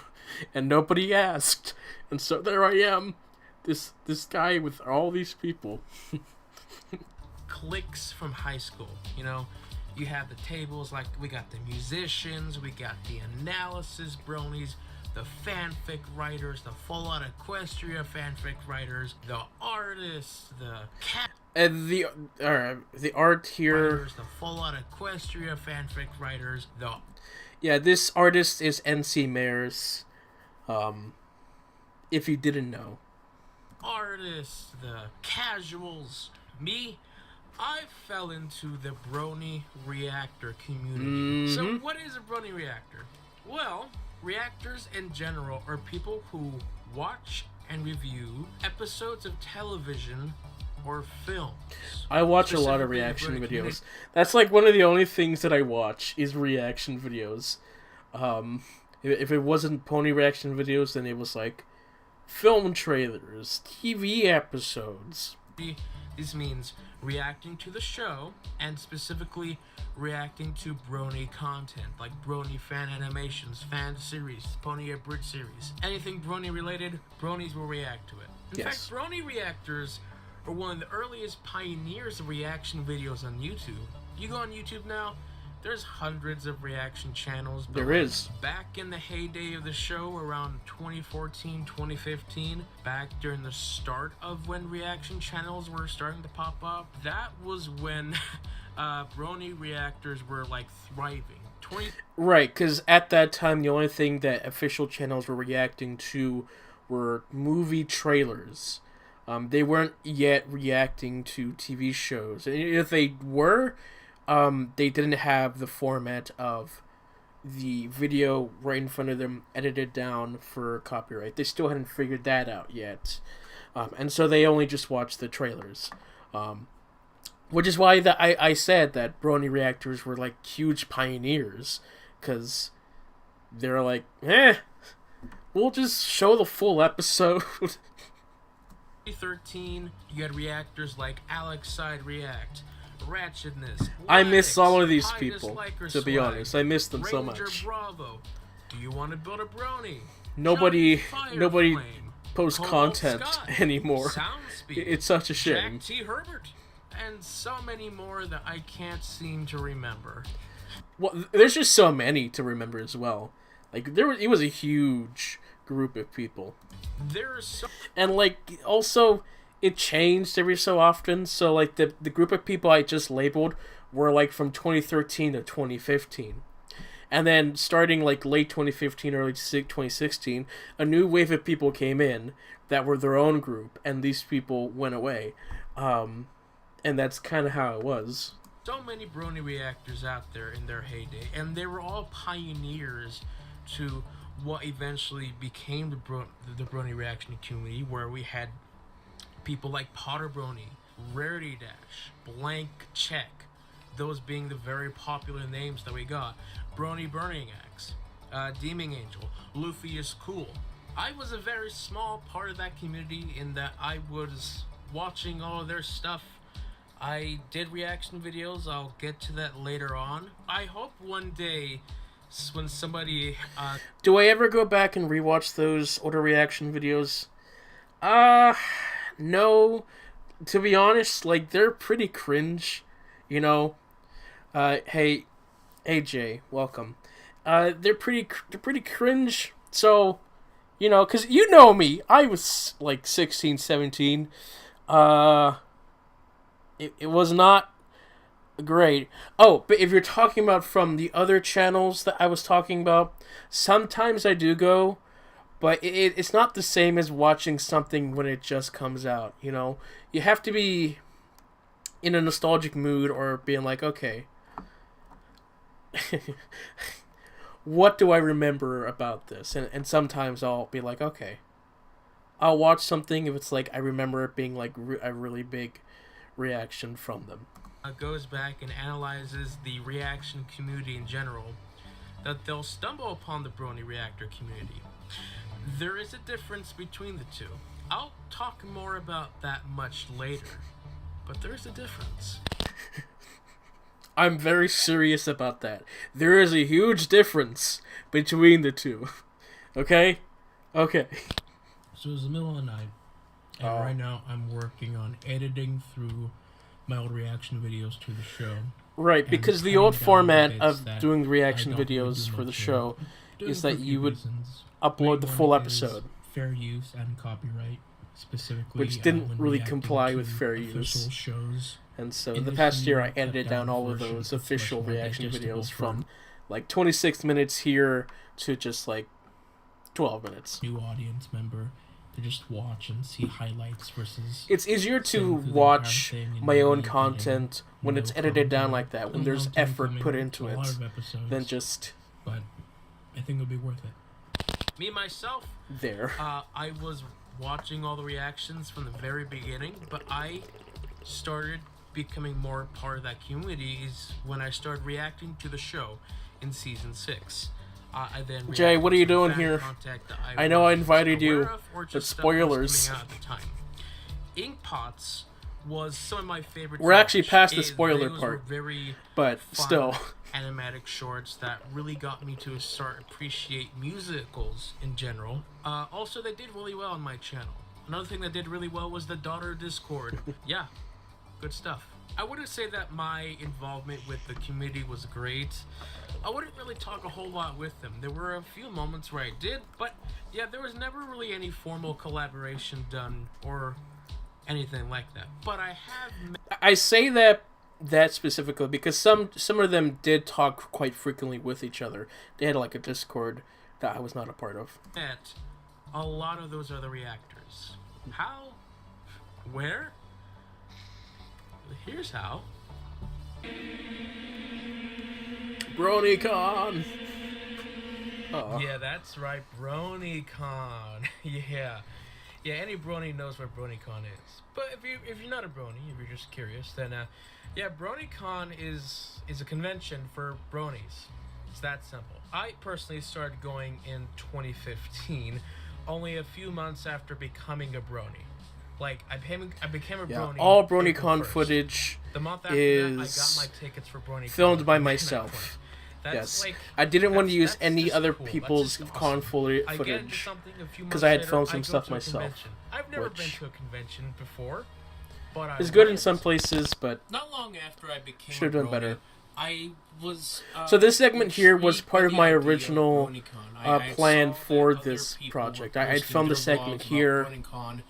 And nobody asked. And so there I am. This guy with all these people. Cliques from high school, you know? You have the tables, like, we got the musicians, we got the analysis bronies, the fanfic writers, the Fallout Equestria fanfic writers, the artists, the cat... And the art here... writers, the Fallout Equestria fanfic writers, the... Yeah, this artist is NC Mares, if you didn't know. Artists, the casuals. Me, I fell into the Brony Reactor community. So what is a Brony Reactor? Well, reactors in general are people who watch and review episodes of television or films. I watch a lot of reaction videos. That's like one of the only things that I watch is reaction videos. If it wasn't pony reaction videos, then it was like film trailers, TV episodes. This means reacting to the show, and specifically reacting to Brony content, like Brony fan animations, fan series, Pony Abridged series. Anything Brony related, Bronies will react to it. In fact, Brony reactors are one of the earliest pioneers of reaction videos on YouTube. You go on YouTube now, there's hundreds of reaction channels. But there is. Back in the heyday of the show, around 2014, 2015, back during the start of when reaction channels were starting to pop up, that was when Brony reactors were like thriving. Right, because at that time, the only thing that official channels were reacting to were movie trailers. They weren't yet reacting to TV shows. And if they were, they didn't have the format of the video right in front of them edited down for copyright. They still hadn't figured that out yet. And so they only just watched the trailers. Which is why I said that Brony reactors were like huge pioneers. Because they're like, we'll just show the full episode. 2013, you had reactors like Alex Side React, Ratchetness. I miss all of these High people, Disliker to be Swag, honest. I miss them so Ranger much. Bravo. Do you want to build a brony? Nobody Johnny nobody Fireflame, posts Cobalt content Scott, anymore. Soundspeed, It's such a shame. Jack T. Herbert, and so many more that I can't seem to remember. Well, there's just so many to remember as well. Like it was a huge group of people. There's so And like also it changed every so often. So like the group of people I just labeled were like from 2013 to 2015. And then starting like late 2015, early 2016, a new wave of people came in that were their own group, and these people went away. And that's kind of how it was. so many Brony reactors out there in their heyday, and they were all pioneers to what eventually became the Brony reaction community, where we had people like Potter Brony, Rarity Dash, Blank Check, those being the very popular names that we got. Brony Burning Axe, Demon Angel, Luffy is Cool. I was a very small part of that community in that I was watching all of their stuff. I did reaction videos, I'll get to that later on. I hope one day when somebody... Do I ever go back and rewatch those older reaction videos? No. To be honest, like, they're pretty cringe, you know? Hey Jay, welcome. They're pretty cringe, so, you know, because you know me, I was, like, 16, 17, it was not great. Oh, but if you're talking about from the other channels that I was talking about, sometimes I do go, but it's not the same as watching something when it just comes out, you know? You have to be in a nostalgic mood or being like, okay, what do I remember about this? And sometimes I'll be like, okay, I'll watch something if it's like I remember it being like a really big reaction from them. Goes back and analyzes the reaction community in general, that they'll stumble upon the Brony Reactor community. There is a difference between the two. I'll talk more about that much later, but there's a difference. I'm very serious about that. There is a huge difference between the two. Okay? Okay. So it's the middle of the night, and right now I'm working on editing through my old reaction videos to the show. Right, because the old format of doing reaction videos for the show is that you would upload the full episode. Fair use and copyright, specifically. Which didn't really comply with fair use. Shows. And so in the past year I edited down all of those official reaction videos from like 26 minutes here to just like 12 minutes. New audience member to just watch and see highlights versus... It's easier to watch my own content when it's edited down like that, when there's effort put into it, than just... But I think it'll be worth it. Me, myself, I was watching all the reactions from the very beginning, but I started becoming more part of that community is when I started reacting to the show in season 6. I then Jay, what are you doing here? I know I invited you, but spoilers. Inkpots was some of my favorite. We're actually past the spoiler part, but still. Animatic shorts that really got me to start appreciate musicals in general. Also, they did really well on my channel. Another thing that did really well was the Daughter Discord. Yeah, good stuff. I wouldn't say that my involvement with the community was great. I wouldn't really talk a whole lot with them. There were a few moments where I did, but yeah, there was never really any formal collaboration done or anything like that. But I say that specifically because some of them did talk quite frequently with each other. They had like a Discord that I was not a part of. Met a lot of those other reactors. How? Where? Here's how. BronyCon! Yeah, that's right, BronyCon. Yeah, any Brony knows what BronyCon is. But if you're not a Brony, if you're just curious, then yeah, BronyCon is a convention for Bronies. It's that simple. I personally started going in 2015, only a few months after becoming a Brony. Like I became a Yeah, brony. all April BronyCon 1st. footage The month after is that, I got my tickets for BronyCon. filmed by on May 9th, myself. 20th. Yes, Like, I didn't want to use that's any just other cool. That's people's just con awesome. I get into footage something a few because months I had later, filmed I some go stuff to a myself. convention. I've never been which to a convention before, but I is good in went. some places, but Not long after I became should have done better. I was. So this segment here was intrigued part by of the my idea of original BronyCon. I plan saw for that other this people project. were I had posting filmed a their segment vlogs here. about BronyCon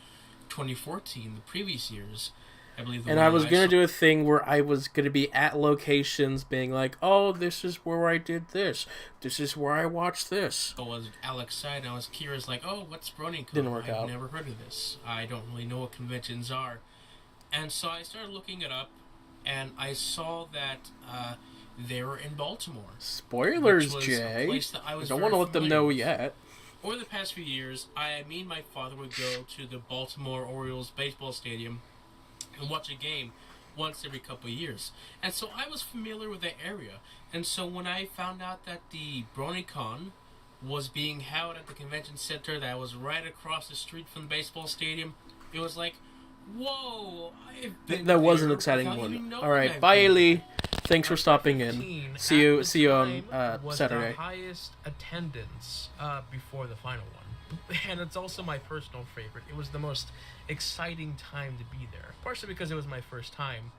2014, the previous years. I believe. And I was gonna do a thing where I was gonna be at locations, being like, "Oh, this is where I did this. This is where I watched this." So as Alex said, I was curious, like, "Oh, what's BronyCon? Didn't work I've out. never heard of this. I don't really know what conventions are." And so I started looking it up, and I saw that they were in Baltimore. Spoilers, which was a Jay. place that I I was don't very want to let them familiar know with. yet. Over the past few years, me and my father would go to the Baltimore Orioles baseball stadium and watch a game once every couple of years. And so I was familiar with the area. And so when I found out that the BronyCon was being held at the convention center that was right across the street from the baseball stadium, it was like, whoa, I've been That was an there exciting without even one. knowing All right, I've bye, been Ailey. Thanks for stopping 15 in. See you. at See the you on time was Saturday. the highest attendance before the final one, and it's also my personal favorite. It was the most exciting time to be there, partially because it was my first time.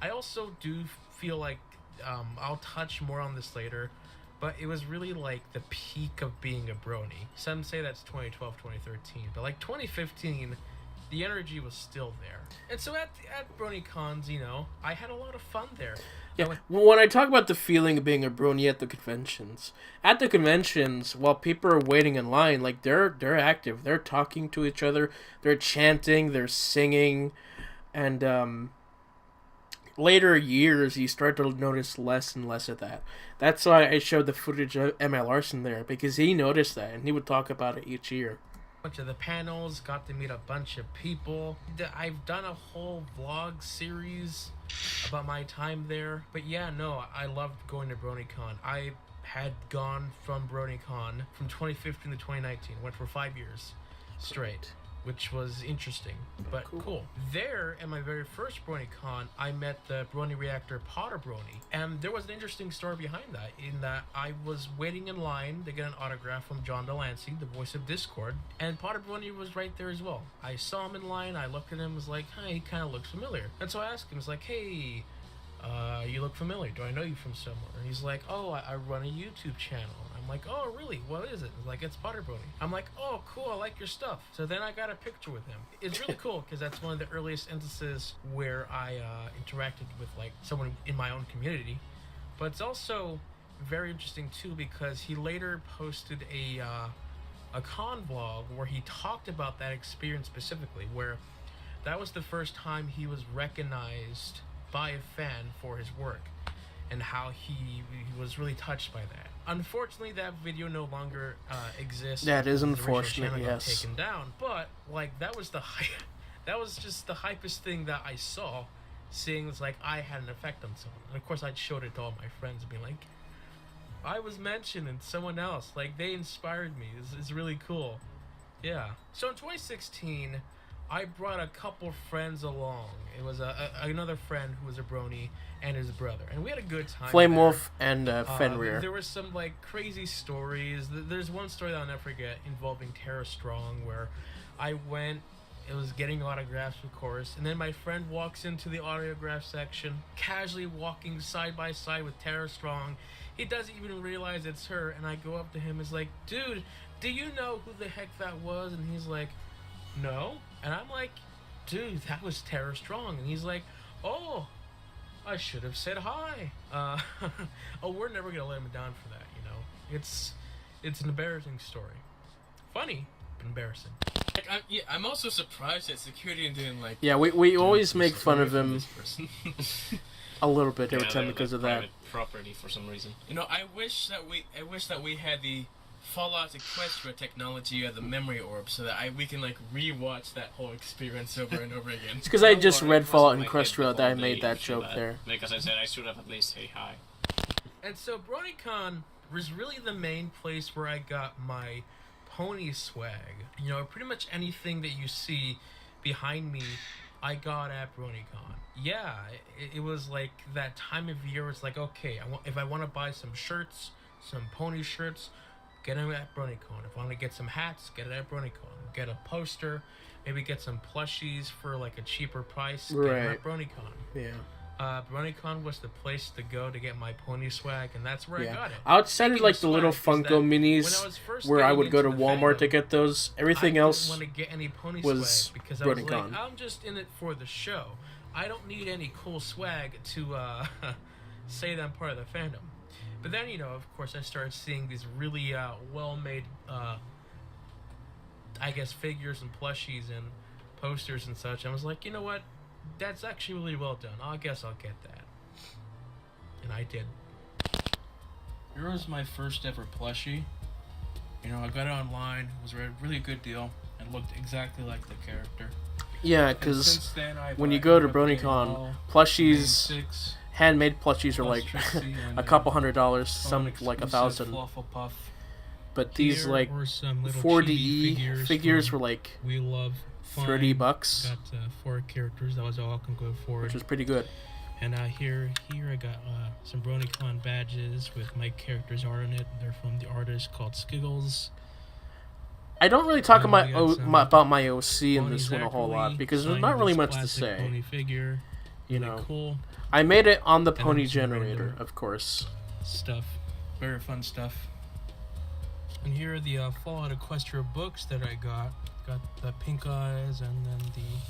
I also do feel like I'll touch more on this later, but it was really like the peak of being a brony. Some say that's 2012, 2013, but like 2015. The energy was still there. And so at BronyCons, you know, I had a lot of fun there. Yeah, when I talk about the feeling of being a brony at the conventions, while people are waiting in line, like they're active, they're talking to each other, they're chanting, they're singing, and later years you start to notice less and less of that. That's why I showed the footage of M.I. Larson there, because he noticed that and he would talk about it each year. Bunch of the panels, got to meet a bunch of people. I've done a whole vlog series about my time there. But yeah, no, I loved going to BronyCon. I had gone from BronyCon from 2015 to 2019. Went for 5 years straight, which was interesting, but cool. There, at my very first BronyCon, I met the Brony Reactor Potter Brony, and there was an interesting story behind that, in that I was waiting in line to get an autograph from John Delancey, the voice of Discord, and Potter Brony was right there as well. I saw him in line, I looked at him, was like, hey, he kind of looks familiar. And so I asked him, I was like, hey, you look familiar. Do I know you from somewhere? And he's like, oh, I run a YouTube channel. I'm like, oh, really? What is it? He's like, it's Potter Brony. I'm like, oh, cool. I like your stuff. So then I got a picture with him. It's really cool because that's one of the earliest instances where I interacted with like someone in my own community. But it's also very interesting too because he later posted a con vlog where he talked about that experience specifically, where that was the first time he was recognized by a fan for his work, and how he was really touched by that. Unfortunately, that video no longer exists. That is His original unfortunate, channel got yes. taken down, but like that was that was just the hypest thing that I saw, seeing it's like I had an effect on someone. And of course, I'd showed it to all my friends and be like, I was mentioned and someone else, like they inspired me. This is really cool. Yeah. So in 2016, I brought a couple friends along. It was another friend who was a brony and his brother, and we had a good time. Flame there. Wolf and Fenrir. There were some like crazy stories. There's one story that I'll never forget involving Tara Strong, where I went. It was getting autographs, of course, and then my friend walks into the autograph section, casually walking side by side with Tara Strong. He doesn't even realize it's her, and I go up to him. It's like, dude, do you know who the heck that was? And he's like, no. And I'm like, dude, that was Tara Strong. And he's like, oh, I should have said hi. Oh, we're never gonna let him down for that, you know. It's an embarrassing story. Funny, but embarrassing. I'm also surprised that security didn't like. Yeah, we always make fun of from him this person. a little bit every Yeah, time they're, because like, of that. private property for some reason. You know, I wish that we had the Fallout Equestria technology of the memory orb, so that we can like rewatch that whole experience over and over again. It's because I just read Fallout Equestria that I made that joke there. Because I said I should have at least say hi. And so BronyCon was really the main place where I got my pony swag. You know, pretty much anything that you see behind me, I got at BronyCon. Yeah, it was like that time of year. It's like, okay, if I want to buy some shirts, some pony shirts, get them at BronyCon. If I want to get some hats, get it at BronyCon. Get a poster, maybe get some plushies for like a cheaper price, get them at BronyCon. Yeah. BronyCon was the place to go to get my pony swag, and that's where I got it. Outside of like the little Funko minis, where I would go to Walmart to get those, everything else I didn't want to get any pony was swag because I was like, BronyCon. I'm just in it for the show. I don't need any cool swag to say that I'm part of the fandom. But then, you know, of course, I started seeing these really well-made, I guess, figures and plushies and posters and such. I was like, you know what? That's actually really well done. I guess I'll get that. And I did. Here was my first ever plushie. You know, I got it online. It was a really good deal. It looked exactly like the character. Yeah, because when you go to BronyCon, plushies, handmade plushies are like a couple $100, some like $1,000. But these like 4D figures were like We love $30. Got 4 characters. That was all I can go forward. Which was pretty good. And here I got some BronyCon badges with my character's art on it. They're from the artist called Skiggles. I don't really talk about my OC in this one a whole lot because there's not really much to say. Pony figure, you really know, cool. I made it on the Pony Generator, of course. Stuff, very fun stuff. And here are the Fallout Equestria books that I got. Got the Pink Eyes and then the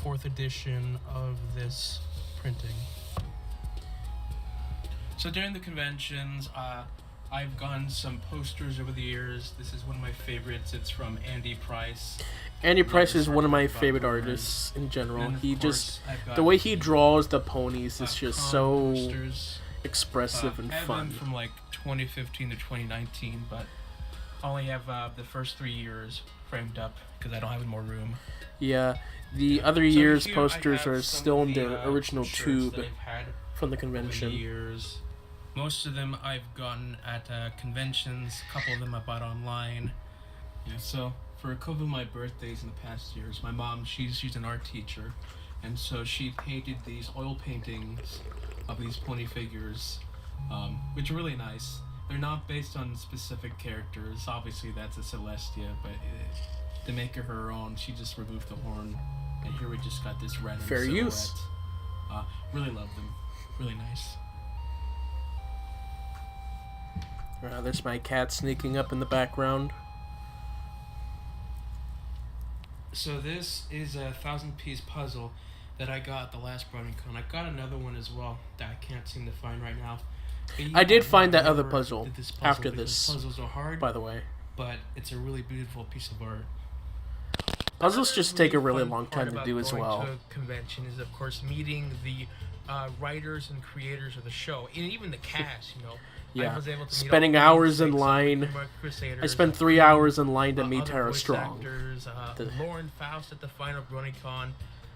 4th edition of this printing. So during the conventions, I've gotten some posters over the years. This is one of my favorites. It's from Andy Price. Andy Price is one of my favorite artists in general. He just, the way he draws the ponies is just so expressive and fun. From like 2015 to 2019, but I only have the first 3 years framed up because I don't have any more room. Yeah, the other year's posters are still in their original tube from the convention. Years. Most of them I've gotten at conventions. A couple of them I bought online. Yeah, so for a couple of my birthdays in the past years, my mom, she's an art teacher, and so she painted these oil paintings of these pony figures, which are really nice. They're not based on specific characters. Obviously, that's a Celestia, but to make her own, she just removed the horn, and here we just got this random Fair silhouette. use. Really love them. Really nice. There's my cat sneaking up in the background. So this is a 1,000-piece puzzle that I got at the last BronyCon. I got another one as well that I can't seem to find right now. I did find that other puzzle after this, puzzles are hard, by the way. But it's a really beautiful piece of art. Puzzles just take a really long time to do as well. To a convention is, of course, meeting the writers and creators of the show, and even the cast, you know. Yeah, I was able to spending hours in line. I spent 3 hours in line to meet Tara Strong. Actors, Lauren Faust at the final BronyCon.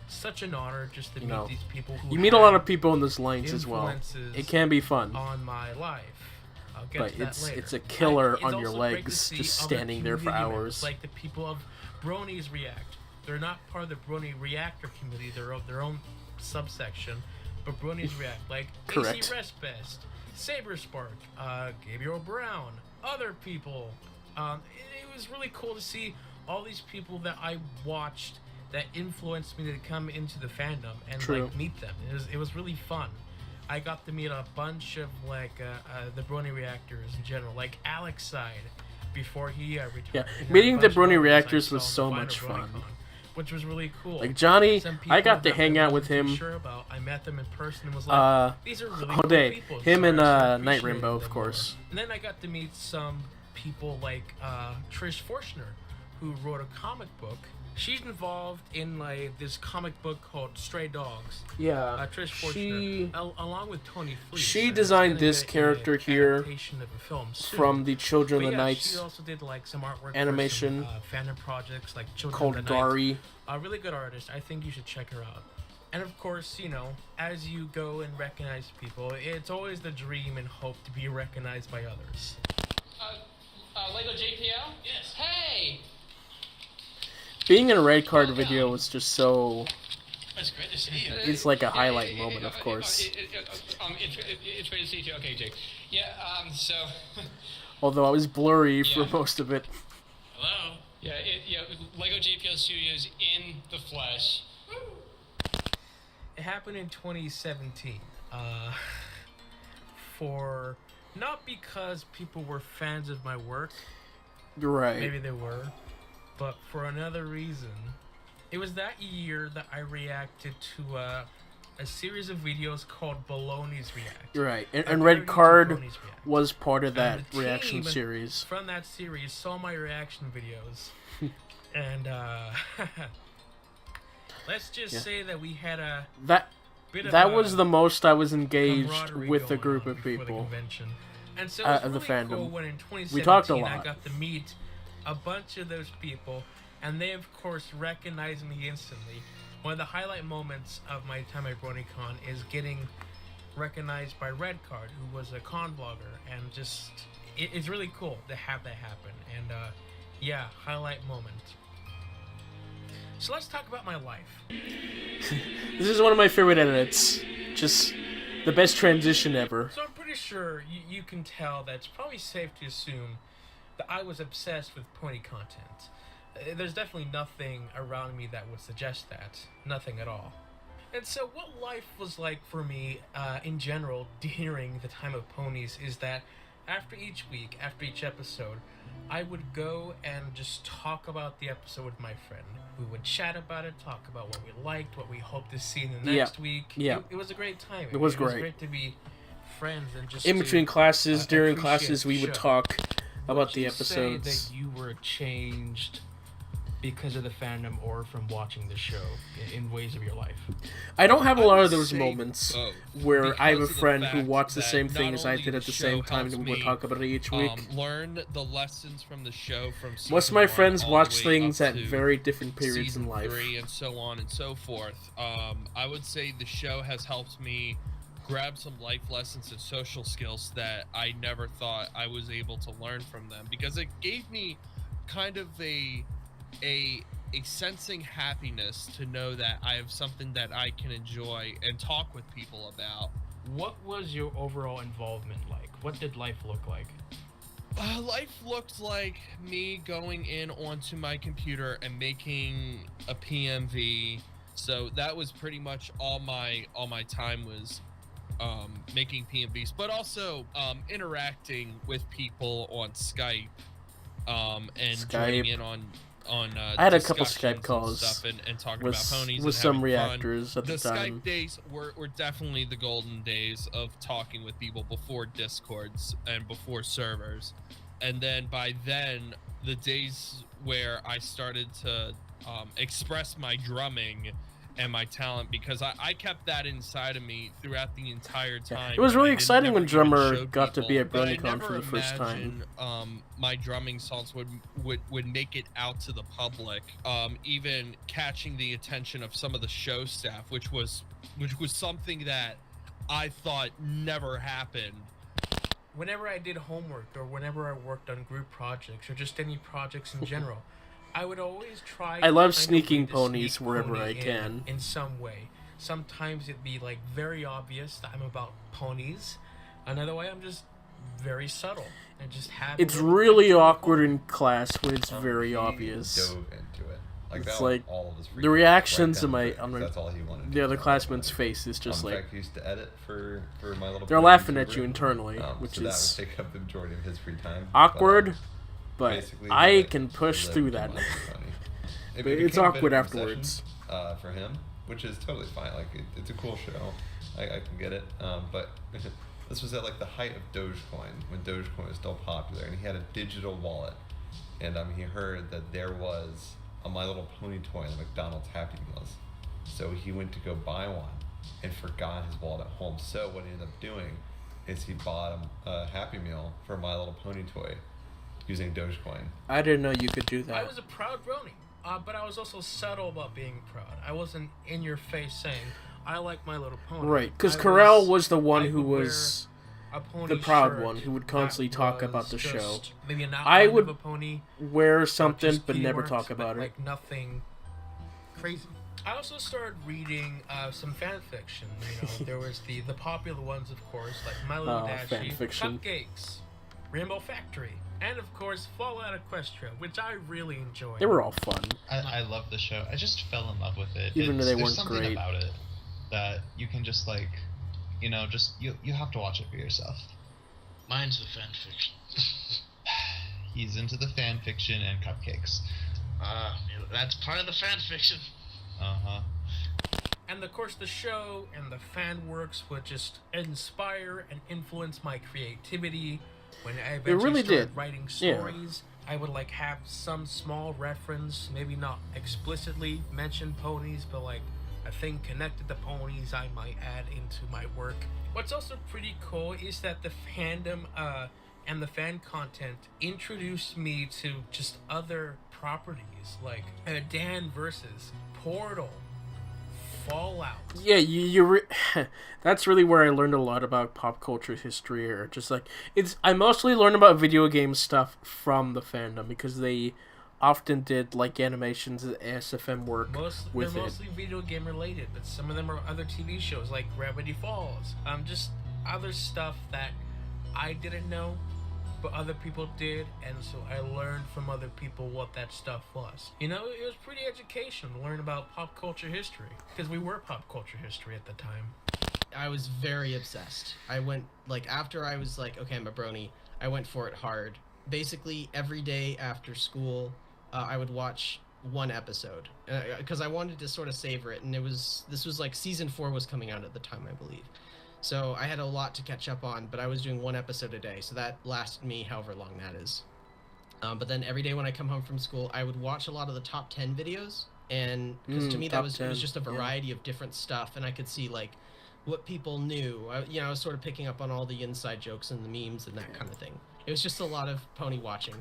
Such an honor just to meet these people. Who you meet a lot of people in those lines as well. It can be fun. On my life. I'll get but to that later. It's a killer it's on your also legs just standing there for hours. Like the people of Bronies React. They're not part of the Brony Reactor community. They're of their own subsection. But Bronies React. Like AC Respest, Saber Spark, Gabriel Brown, other people. It was really cool to see all these people that I watched that influenced me to come into the fandom and like meet them. It was really fun. I got to meet a bunch of like the Brony Reactors in general, like Alex Side before he retired. Yeah, meeting the Brony Reactors was so much fun. Which was really cool. Like Johnny, I got to hang out with him. Sure about. I met them in person and was like, these are really all day. Cool people. Him so and Night Rainbow, of course. And then I got to meet some people like Trish Forstner, who wrote a comic book. She's involved in like this comic book called Stray Dogs. Yeah, Trish Forstner, along with Tony Fleece. She designed this character here from the Children of the Night she also did like some artwork animation for some, fandom projects like Children called of the Night. Gary. A really good artist. I think you should check her out. And of course, you know, as you go and recognize people, it's always the dream and hope to be recognized by others. Lego JPL? Yes. Hey! Being in a red card video was just so... It's great to see you. It's like a highlight moment, of course. It's great to see you too. Okay, Jake. Yeah, so... Although I was blurry for most of it. Hello? Yeah, Lego JPL Studios in the flesh. It happened in 2017. For... Not because people were fans of my work. Right. Maybe they were. But for another reason. It was that year that I reacted to a series of videos called Baloney's React. Right, and Red Card was part of that reaction series. From that series saw my reaction videos. And let's just say that we had a bit of that was the most I was engaged with a group of people. And so it was the really fandom. cool when in 2017 We talked a lot. I got to meet a bunch of those people, and they of course recognized me instantly. One of the highlight moments of my time at BronyCon is getting recognized by Red Card, who was a con vlogger, and just it's really cool to have that happen. And yeah, highlight moment. So let's talk about my life. This is one of my favorite edits. Just the best transition ever. So I'm pretty sure you can tell that it's probably safe to assume that I was obsessed with pony content. There's definitely nothing around me that would suggest that. Nothing at all. And so what life was like for me in general during the time of ponies is that after each week, after each episode, I would go and just talk about the episode with my friend. We would chat about it, talk about what we liked, what we hoped to see in the next week. Yeah. It was a great time. It was It was great. great to be friends and just In between classes, during appreciate classes, the we would show. talk about Would the you episodes. say that you were changed because of the fandom or from watching the show in ways of your life? I don't have a I lot would of those say moments both, where I have a because of the friend who fact watched the that same thing not as I only did at the the same show time, helps and we'll me, talk about it each week. Learn the lessons from the show from Most of season my 1 friends all the watch way things up at to very different periods season in life. 3 and so on and so forth. I would say the show has helped me grab some life lessons and social skills that I never thought I was able to learn from them, because it gave me kind of a sensing happiness to know that I have something that I can enjoy and talk with people about. What was your overall involvement like? What did life look like? Life looked like me going in onto my computer and making a PMV. So that was pretty much all my time was making PMVs, but also interacting with people on Skype and joining in on I had a couple discussions Skype and calls stuff and talking with, about ponies with and some having reactors fun. at the time. Skype days were definitely the golden days of talking with people before Discords and before servers. And then by then, the days where I started to express my drumming and my talent, because I kept that inside of me throughout the entire time. It was really I exciting when never even Drummer showed got to be at but I BronyCon never for the first time. imagined, my drumming songs would make it out to the public, even catching the attention of some of the show staff, which was something that I thought never happened. Whenever I did homework or whenever I worked on group projects or just any projects in general, I would always try. I love to find a sneaking way to ponies sneak wherever pony I can. in some way. Sometimes it'd be like very obvious that I'm about ponies. Another way, I'm just very subtle and just have. It's really awkward in class when it's very obvious. Dove into it. Like It's that like all of his the reactions right of my down to it, that's all he wanted to the do. other classmates' face is just In like fact, he used to edit for my little. they're pony laughing at YouTuber. you internally, So which that is would take up the majority of his free time. awkward, but basically, I like, can push lived through to that. watch the pony. But It it's became a bit awkward of an afterwards. obsession, for him, which is totally fine. Like it's a cool show. I can get it. But this was at like the height of Dogecoin, when Dogecoin was still popular, and he had a digital wallet. And he heard that there was a My Little Pony toy in the McDonald's Happy Meals. So he went to go buy one and forgot his wallet at home. So what he ended up doing is he bought a Happy Meal for My Little Pony toy using Dogecoin. I didn't know you could do I that. was a proud brony, but I was also subtle about being proud. I wasn't in your face saying, I like My Little Pony. Right, because I Corel was the one who I would was a pony the proud shirt one who would constantly talk that about the was show. just maybe an I outline would of a pony, wear something just but never keywords, talk about but, it. like nothing crazy. I also started reading some fan fiction. You know, there was the popular ones, of course, like Milo fan Dashi, fiction. Cupcakes, Rainbow Factory, and of course Fallout Equestria, which I really enjoyed. They were all fun. I love the show. I just fell in love with it. Even though they There's weren't something great. about it that you can just like, you know, just you have to watch it for yourself. Mine's the fan fiction. He's into the fan fiction and cupcakes. That's part of the fan fiction. Uh-huh. And of course the show and the fan works would just inspire and influence my creativity. When I eventually really started did. writing Yeah. stories, I would like have some small reference, maybe not explicitly mention ponies, but like a thing connected to ponies I might add into my work. What's also pretty cool is that the fandom and the fan content introduced me to just other properties like Dan versus Portal, Fallout. Yeah, that's really where I learned a lot about pop culture history, or just like I mostly learned about video game stuff from the fandom because they often did like animations and ASFM work with They're it. mostly video game related, but some of them are other TV shows like Gravity Falls. Just other stuff that I didn't know, but other people did, and so I learned from other people what that stuff was. You know, it was pretty educational to learn about pop culture history, because we were pop culture history at the time. I was very obsessed. I went, like, after I was like, okay, I'm a brony, I went for it hard. Basically, every day after school, I would watch one episode, because I wanted to sort of savor it, and this was like season 4 was coming out at the time, I believe. So I had a lot to catch up on, but I was doing one episode a day, so that lasted me however long that is. But then every day when I come home from school, I would watch a lot of the top 10 videos, and because to me it was just a variety of different stuff, and I could see like what people knew. I was sort of picking up on all the inside jokes and the memes and that kind of thing. It was just a lot of pony watching.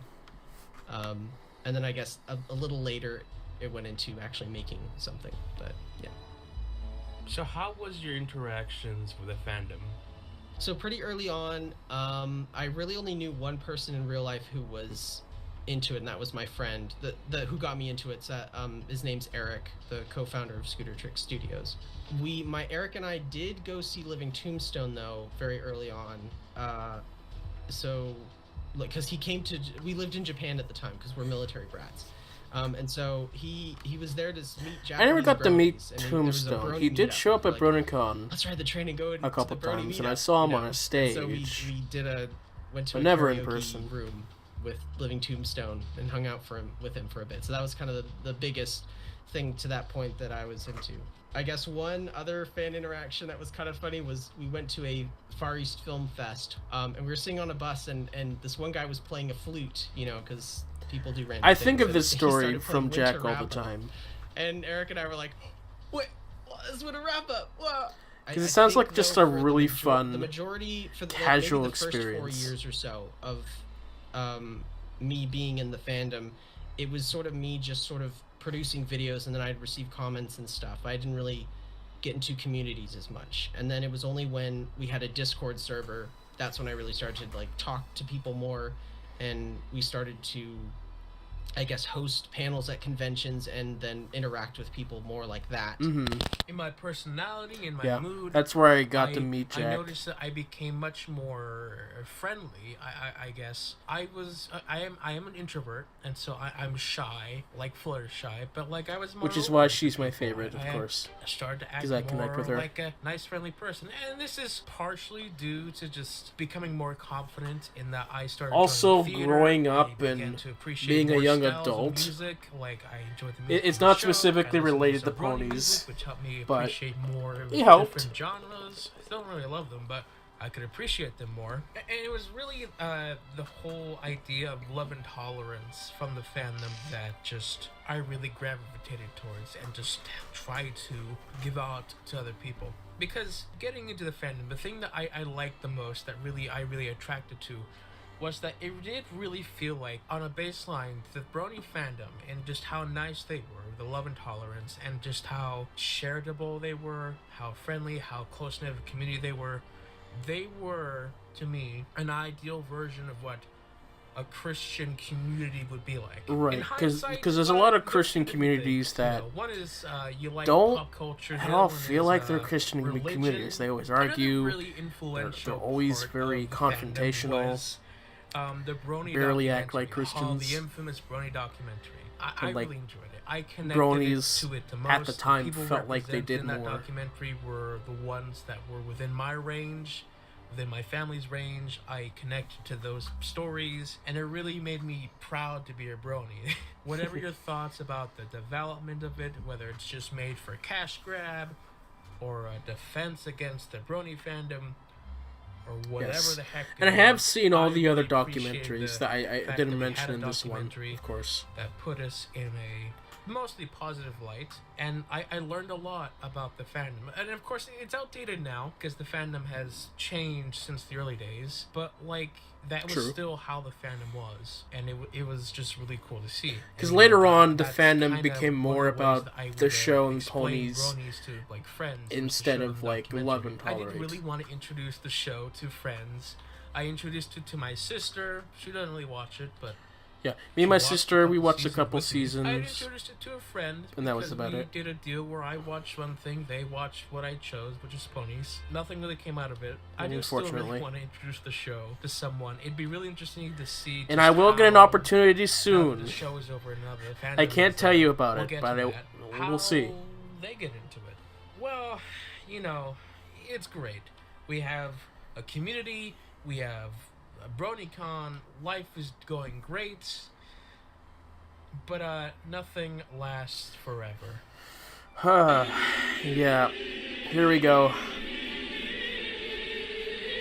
And then I guess a little later it went into actually making something, but yeah. So how was your interactions with the fandom? So pretty early on, I really only knew one person in real life who was into it, and that was my friend, the who got me into it. His name's Eric, the co-founder of Scooter Trick Studios. Eric and I did go see Living Tombstone though very early on. So, like, because we lived in Japan at the time because we're military brats. And so he was there to meet Japanese I never got to meet bronies, and Tombstone. He did show up at BronyCon let's ride the train and go a couple to the Brony times, and meetup, I saw him you on know? a stage. So we went to But a never in karaoke person. room with Living Tombstone and hung out with him for a bit. So that was kind of the biggest thing to that point that I was into. I guess one other fan interaction that was kind of funny was we went to a Far East Film Fest, and we were sitting on a bus, and this one guy was playing a flute, you know, because people do random I things, think of and this he story started from playing Jack Winter all the Wrap-Up. time. And Eric and I were like, wait, this would a wrap up. Because it sounds think, like just though, a for the really the fun, majority, for the, casual maybe the first 4 experience. years or so of me being in the fandom, it was sort of me just sort of producing videos, and then I'd receive comments and stuff. I didn't really get into communities as much. And then it was only when we had a Discord server, that's when I really started to like talk to people more, and we started to, I guess, host panels at conventions and then interact with people more like that. Mm-hmm. In my personality, in my mood, that's where I got to meet Jack. I noticed that I became much more friendly. I guess I am an introvert, and so I'm shy, like Fluttershy. But like I was more, Which is why she's my favorite, of course. I started to act because I connect more with her. like a nice, friendly person, and this is partially due to just becoming more confident in that I started. Also, theater, growing I up began and to appreciate being a more young styles of adult. music. Like I enjoyed the music It's of the not show. specifically I listened related to some Brony ponies, music, which helped me but appreciate more of it helped. different genres. I still don't really love them, but I could appreciate them more. And it was really the whole idea of love and tolerance from the fandom that just I really gravitated towards and just tried to give out to other people. Because getting into the fandom, the thing that I liked the most, that I really attracted to, was that it did really feel like, on a baseline, the Brony fandom and just how nice they were, the love and tolerance, and just how charitable they were, how friendly, how close-knit of a community they were, they were, to me, an ideal version of what a Christian community would be like. Right, because there's a lot of Christian communities that one is you like don't pop culture, at all feel like they're Christian communities. They always argue. Really influential they're always very confrontational. The Brony barely act like Christians. The infamous Brony documentary. I like, really enjoyed it. I connected Bronies to it the most. at the time people felt like they did in more. That documentary were the ones that were within my range, within my family's range. I connected to those stories, and it really made me proud to be a Brony. Whatever your thoughts about the development of it, whether it's just made for a cash grab, or a defense against the Brony fandom, or whatever the heck. And I have seen all the other really documentaries that I didn't mention in this one, of course. That put us in a mostly positive light, and I learned a lot about the fandom. And of course, it's outdated now because the fandom has changed since the early days, but like that was still how the fandom was, and it was just really cool to see. Because later on, the fandom became more about the show and ponies to, like, friends instead of like love and tolerate. I didn't really want to introduce the show to friends. I introduced it to my sister. She doesn't really watch it, but yeah, me and my sister, we watched a couple seasons. I introduced it to a friend, and that was about it. We did a deal where I watched one thing, they watched what I chose, which is ponies. Nothing really came out of it. I just still really want to introduce the show to someone. It'd be really interesting to see. And I will get an opportunity soon. The show is over another. I can't tell you about it, but we'll see. They get into it. Well, you know, it's great. We have a community. We have BronyCon, life is going great, but nothing lasts forever. Yeah, here we go.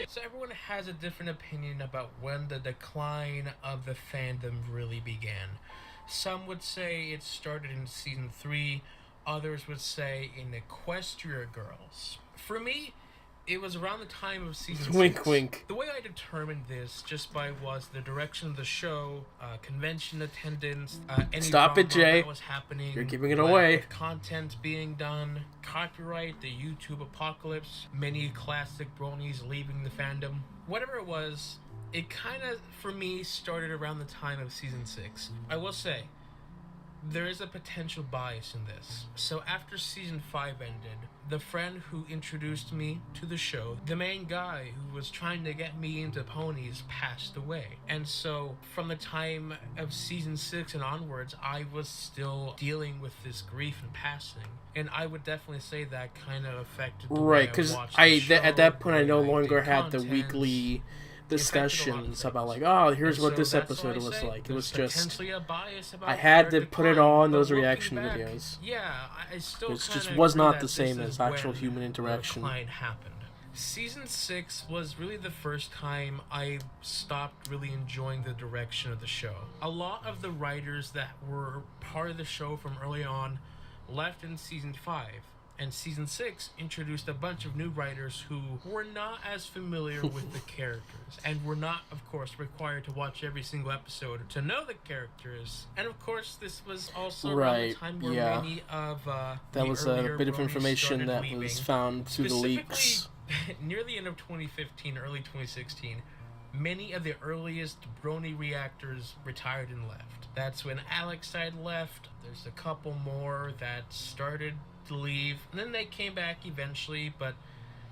So everyone has a different opinion about when the decline of the fandom really began. Some would say it started in season 3, others would say in Equestria Girls. For me, it was around the time of season 6. Wink, wink. The way I determined this was the direction of the show, convention attendance, any Stop it, Jay. That was happening. You're giving it away. Content being done, copyright, the YouTube apocalypse, many classic bronies leaving the fandom. Whatever it was, it kind of, for me, started around the time of season 6. I will say, there is a potential bias in this. So after season 5 ended, the friend who introduced me to the show, the main guy who was trying to get me into ponies, passed away. And so from the time of season 6 and onwards, I was still dealing with this grief and passing. And I would definitely say that kind of affected the way I watched the show, at that point I no longer had the weekly discussions about like, oh, here's what this episode was like. It was just I had to put it all in those reaction videos. Yeah, I still it just was not the same as actual human interaction. Happened. Season 6 was really the first time I stopped really enjoying the direction of the show. A lot of the writers that were part of the show from early on left in season 5. And season 6 introduced a bunch of new writers who were not as familiar with the characters, and were not, of course, required to watch every single episode to know the characters. And of course, this was also around the time where many of that was a bit of information that was found through the leaks. Near the end of 2015, early 2016, many of the earliest Brony reactors retired and left. That's when Alex had left. There's a couple more that started to leave, and then they came back eventually, but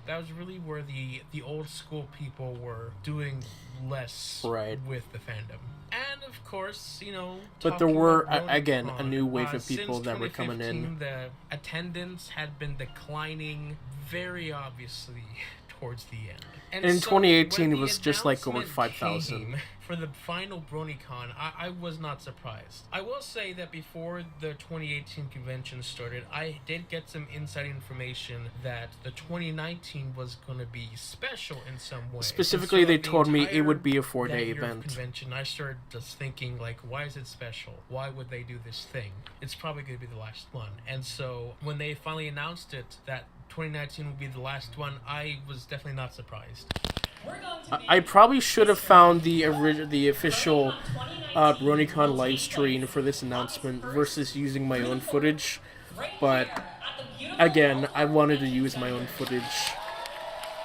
that was really where the old school people were doing less with the fandom. And of course, you know, but there were again a new wave of people that were coming in. The attendance had been declining very obviously towards the end. And in 2018 it was just like over 5,000. For the final BronyCon, I was not surprised. I will say that before the 2018 convention started, I did get some inside information that the 2019 was going to be special in some way. Specifically, they told me it would be a 4-day event. Convention, I started just thinking, like, why is it special? Why would they do this thing? It's probably going to be the last one. And so when they finally announced it, that 2019 would be the last one, I was definitely not surprised. I probably should have found the official BronyCon live stream for this announcement versus using my own footage, but again, I wanted to use my own footage.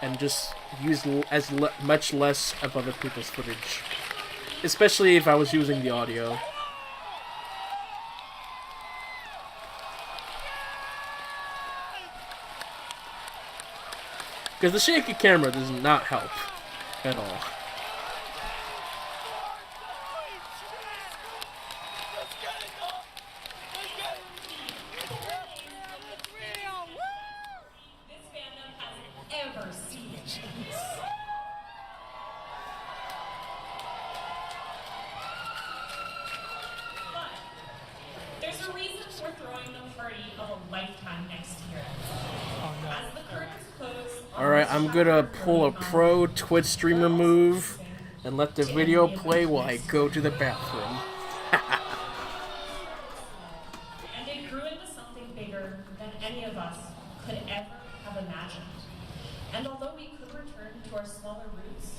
and just use much less of other people's footage. Especially if I was using the audio. Because the shaky camera does not help at all. There's a reason we're throwing the party of a lifetime next year. As the curtains close, Alright, I'm gonna pull a pro Twitch streamer move and let the video play while I go to the bathroom. and it grew into something bigger than any of us could ever have imagined. And although we could return to our smaller roots,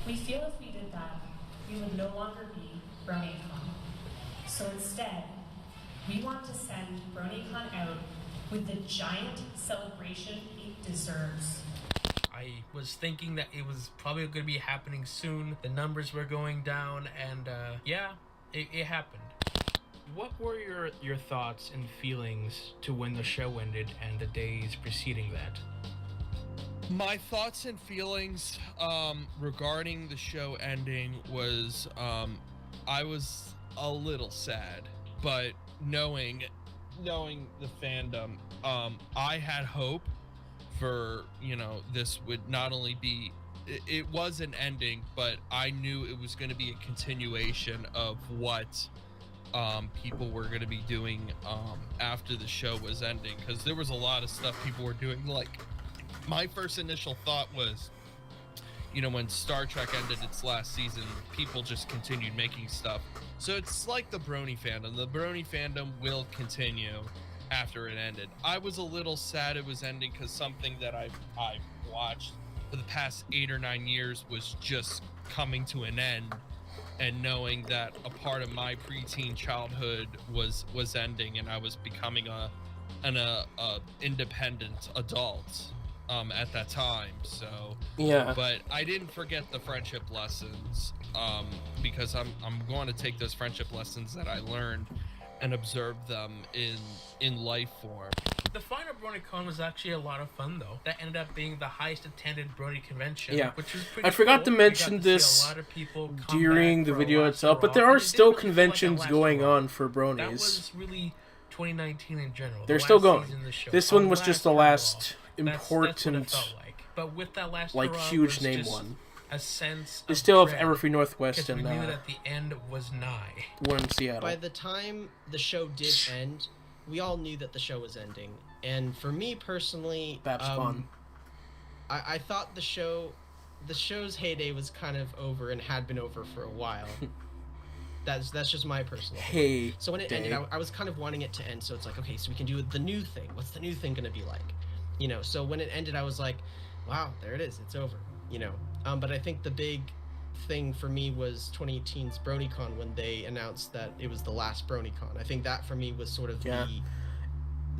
we feel if we did that, we would no longer be BronyCon. So instead, we want to send BronyCon out with the giant celebration it deserves. I was thinking that it was probably going to be happening soon. The numbers were going down, and yeah, it happened. What were your thoughts and feelings to when the show ended and the days preceding that? My thoughts and feelings regarding the show ending was I was a little sad, but knowing the fandom, I had hope for, this would not only be, it was an ending, but I knew it was going to be a continuation of what people were going to be doing after the show was ending, because there was a lot of stuff people were doing. Like, my first initial thought was, when Star Trek ended its last season, people just continued making stuff. So it's like the Brony fandom. The Brony fandom will continue after it ended. I was a little sad it was ending because something that I've watched for the past 8 or 9 years was just coming to an end, and knowing that a part of my preteen childhood was ending, and I was becoming an independent adult at that time. So yeah, but I didn't forget the friendship lessons, because I'm going to take those friendship lessons that I learned and observe them in life form. The final BronyCon was actually a lot of fun, though. That ended up being the highest attended Brony convention. Yeah, which was pretty I forgot cool. to mention this during the video itself, but there are still conventions going on for Bronies. That was really 2019 in general. They're still going. This one was just the last important, but with that last huge name one. A sense they still have Everfree Northwest and we knew that the end was nigh. One in Seattle. By the time the show did end, we all knew that the show was ending. And for me personally, I thought the show's heyday was kind of over and had been over for a while. That's just my personal opinion. So when it ended, I was kind of wanting it to end. So it's like, okay, so we can do the new thing. What's the new thing gonna be like? So when it ended, I was like, wow, there it is. It's over. But I think the big thing for me was 2018's BronyCon, when they announced that it was the last BronyCon. I think that for me was sort of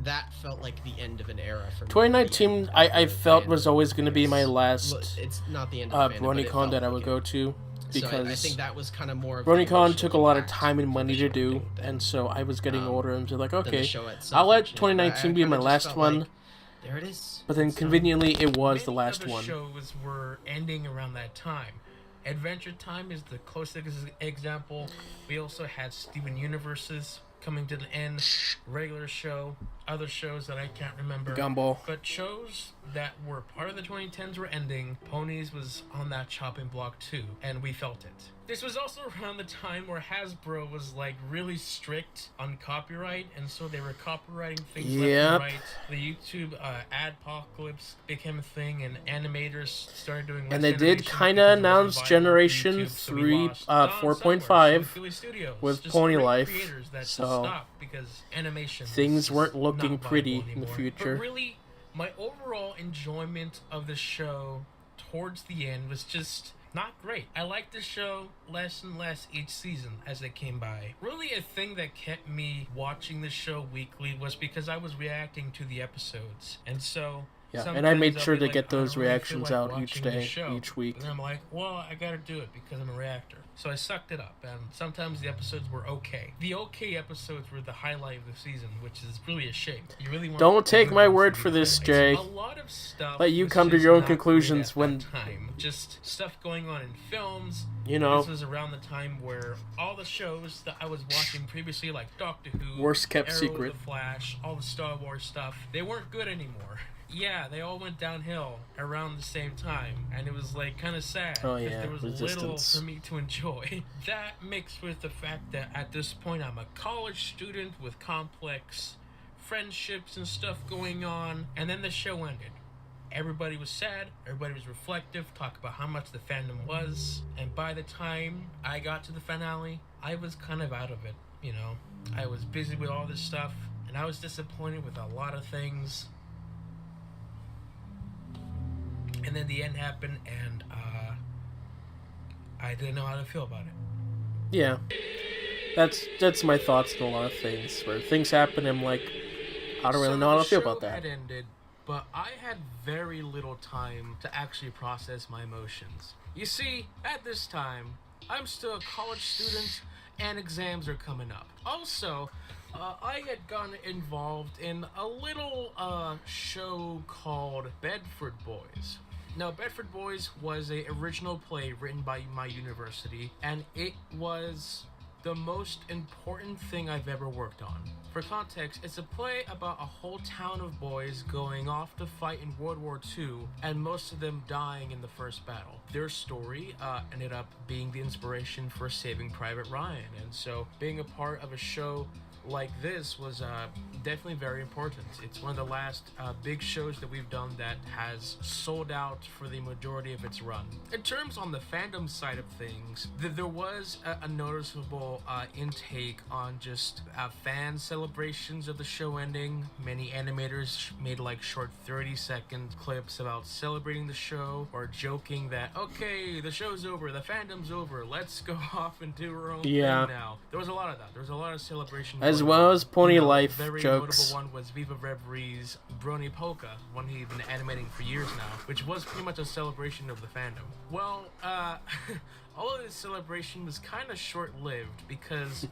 that felt like the end of an era for me. 2019, I felt was always going to be my last it's not the end of BronyCon that I would go to, because so I think that was kind of more of BronyCon took a lot of time and money to do, and so I was getting older and so like, okay, I'll let 2019 be my last one. There it is. But then conveniently, it was the last one. one. Shows were ending around that time. Adventure Time is the closest example. We also had Steven Universe's coming to the end, regular show, other shows that I can't remember. Gumball. But shows that were part of the 2010s were ending. Ponies was on that chopping block too, and we felt it. This was also around the time where Hasbro was really strict on copyright, and so they were copywriting things left and right. The YouTube adpocalypse became a thing, and animators started doing. And they did kind of announce Generation 3, 4.5 with Pony Life, so things weren't looking pretty in the future. But really, my overall enjoyment of the show towards the end was just not great. I liked the show less and less each season as it came by. Really, a thing that kept me watching the show weekly was because I was reacting to the episodes. And so Yeah, sometimes and I made I'll sure be to like, get I don't those really feel reactions like out each watching this day, show. each week. And I'm like, well, I gotta do it because I'm a reactor. So I sucked it up, and sometimes the episodes were okay. The okay episodes were the highlight of the season, which is really a shame. You really want Don't the take good my ones to word be for the this, highlights. Jay. A lot of stuff. Let you was come to just your own not great conclusions at when- that time. Just stuff going on in films. You know. This was around the time where all the shows that I was watching previously, like Doctor Who, Worst kept Arrow, secret. The Flash, all the Star Wars stuff, they weren't good anymore. Yeah, they all went downhill around the same time, and it was like kind of sad Oh, because yeah, there was Resistance. little for me to enjoy. That mixed with the fact that at this point I'm a college student with complex friendships and stuff going on, and then the show ended. Everybody was sad, everybody was reflective, talk about how much the fandom was, and by the time I got to the finale, I was kind of out of it, you know. I was busy with all this stuff, and I was disappointed with a lot of things. And then the end happened, and I didn't know how to feel about it. Yeah. That's my thoughts on a lot of things. Where things happen, I'm like, I don't really know how to feel about The show that. had ended, but I had very little time to actually process my emotions. You see, at this time, I'm still a college student, and exams are coming up. Also, I had gotten involved in a little show called Bedford Boys. Now, Bedford Boys was a original play written by my university, and it was the most important thing I've ever worked on. For context, it's a play about a whole town of boys going off to fight in World War II, and most of them dying in the first battle. Their story ended up being the inspiration for Saving Private Ryan, and so being a part of a show like this was definitely very important. It's one of the last big shows that we've done that has sold out for the majority of its run. In terms on the fandom side of things, there was a noticeable intake on just fan celebrations of the show ending. Many animators made like short 30-second clips about celebrating the show or joking that, okay, the show's over, the fandom's over, let's go off and do our own thing now. There was a lot of that. There was a lot of celebration. As well as Pony Life very jokes. notable one was Viva Reveries Brony Polka, one he'd been animating for years now, which was pretty much a celebration of the fandom. Well, all of this celebration was kind of short-lived because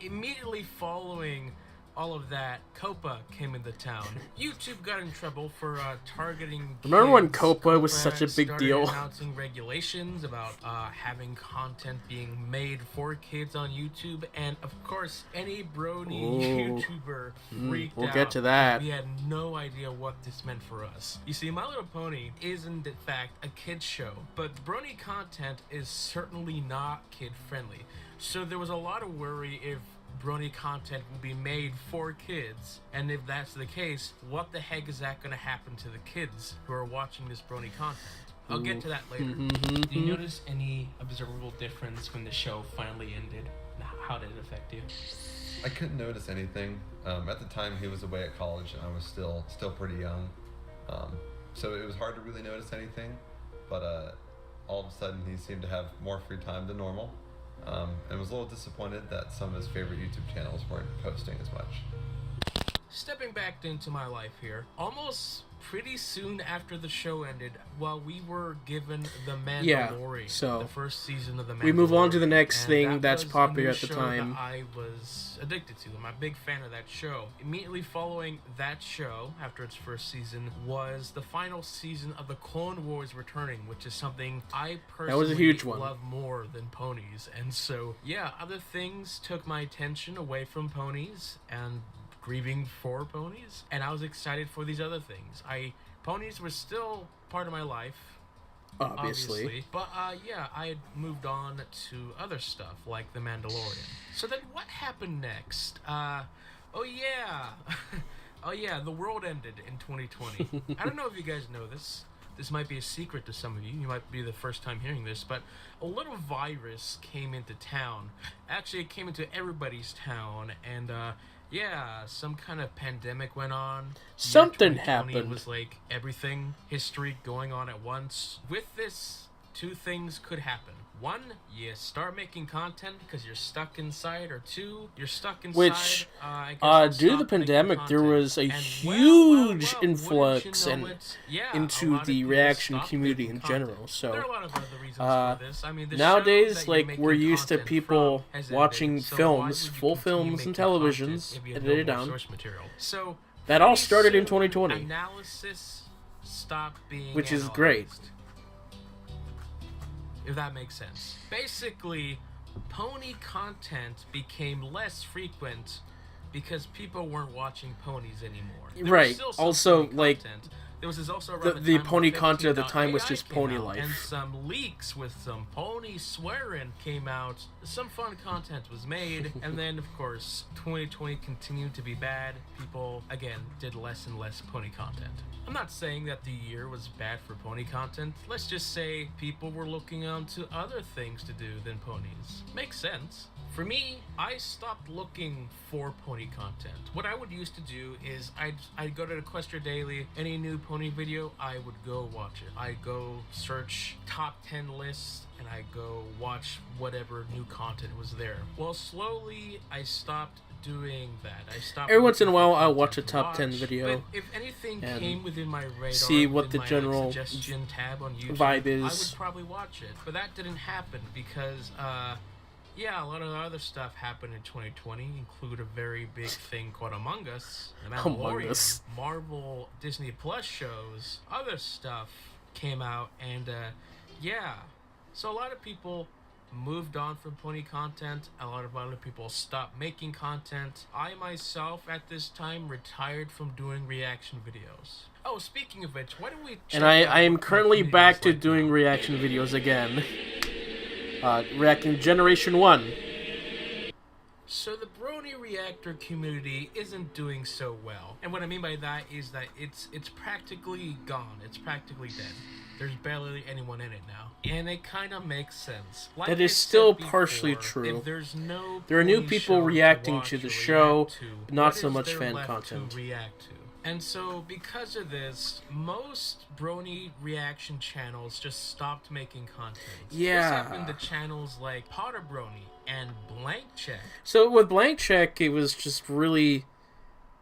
immediately following all of that, Copa came into town. YouTube got in trouble for targeting Remember when kids. Copa was such a big started deal? Announcing regulations about having content being made for kids on YouTube, and of course, any brony YouTuber freaked out. We'll get to that. We had no idea what this meant for us. You see, My Little Pony isn't in fact a kid's show, but brony content is certainly not kid-friendly. So there was a lot of worry if brony content will be made for kids, and if that's the case, what the heck is that going to happen to the kids who are watching this brony content? I'll get to that later. Do you notice any observable difference when the show finally ended? How did it affect you? I couldn't notice anything. At the time, he was away at college, and I was still pretty young, so it was hard to really notice anything. But all of a sudden, he seemed to have more free time than normal. And was a little disappointed that some of his favorite YouTube channels weren't posting as much. Stepping back into my life here, almost pretty soon after the show ended, while we were given The Mandalorian, so the first season of The Mandalorian. we move on to the next and thing that's was popular a at the show time. That I was addicted to. I'm a big fan of that show. Immediately following that show, after its first season, was the final season of The Clone Wars returning, which is something I personally That was a huge one. love more than ponies. And so, yeah, other things took my attention away from ponies and grieving for ponies, and I was excited for these other things. Ponies were still part of my life, Obviously. but yeah, I had moved on to other stuff like The Mandalorian. So then, what happened next? Oh yeah, the world ended in 2020. I don't know if you guys know this. This might be a secret to some of you. You might be the first time hearing this, but a little virus came into town. Actually, it came into everybody's town, and yeah, some kind of pandemic went on. Something 2020 happened. was like everything, history going on at once. With this, two things could happen. one, you start making content because you're stuck inside, or two, you're stuck inside. Which, I guess I'll due to the stop making pandemic, there content. was a And huge wouldn't you influx know and it, yeah, a into lot of the people reaction stopped community making in content. general. So, There are a lot of other reasons for this. I mean, the show nowadays, that you're like, making we're used to content people from has watching ended, so why films, would you full continue films and making content televisions, if you have no edited more down. source material? So That all pretty started in soon, 2020. Analysis stopped being Which is great. analyzed. If that makes sense. Basically, pony content became less frequent because people weren't watching ponies anymore. There was Right. still some Also, pony like, content. There was also around the time pony when content at the time was 15.ai just came Pony out, Life. and some leaks with some pony swearing came out. Some fun content was made, and then of course 2020 continued to be bad. People again did less and less pony content. I'm not saying that the year was bad for pony content. Let's just say people were looking onto other things to do than ponies. Makes sense. For me, I stopped looking for pony content. What I would used to do is I'd go to Equestria Daily, any new pony video, I would go watch it. I'd go search top 10 lists, and I'd go watch whatever new content was there. Well, slowly, I stopped doing that. I stopped Every once in a looking for while, I'll content watch a to top 10 watch, video but if anything and came within my radar, see what within the my, general suggestion tab on YouTube, vibe I is. would probably watch it. But that didn't happen because, yeah, a lot of other stuff happened in 2020, include a very big thing called Among Us, The Among Mandalorian, Us. Marvel, Disney Plus shows, other stuff came out, and yeah. So a lot of people moved on from pony content. A lot of other people stopped making content. I myself, at this time, retired from doing reaction videos. Oh, speaking of which, why don't we check And I out am what my currently community back is to like doing now. reaction videos again. Reacting Generation 1. So the Brony Reactor community isn't doing so well. And what I mean by that is that it's practically gone. It's practically dead. There's barely anyone in it now. And it kind of makes sense. Like That I is said still before, partially if true. there's no There are new pony people show reacting watch to the or show, react to, not what so is much there fan left content. to react to? And so, because of this, most Brony reaction channels just stopped making content. Yeah. This happened to channels like Potter Brony and Blank Check. So with Blank Check, it was just really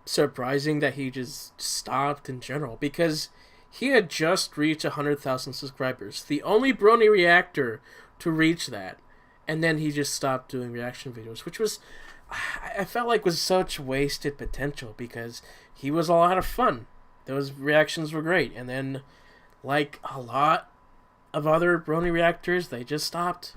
surprising that he just stopped in general, because he had just reached 100,000 subscribers. The only Brony reactor to reach that. And then he just stopped doing reaction videos, which was, I felt like was such wasted potential, because he was a lot of fun. Those reactions were great. And then, like a lot of other Brony reactors, they just stopped.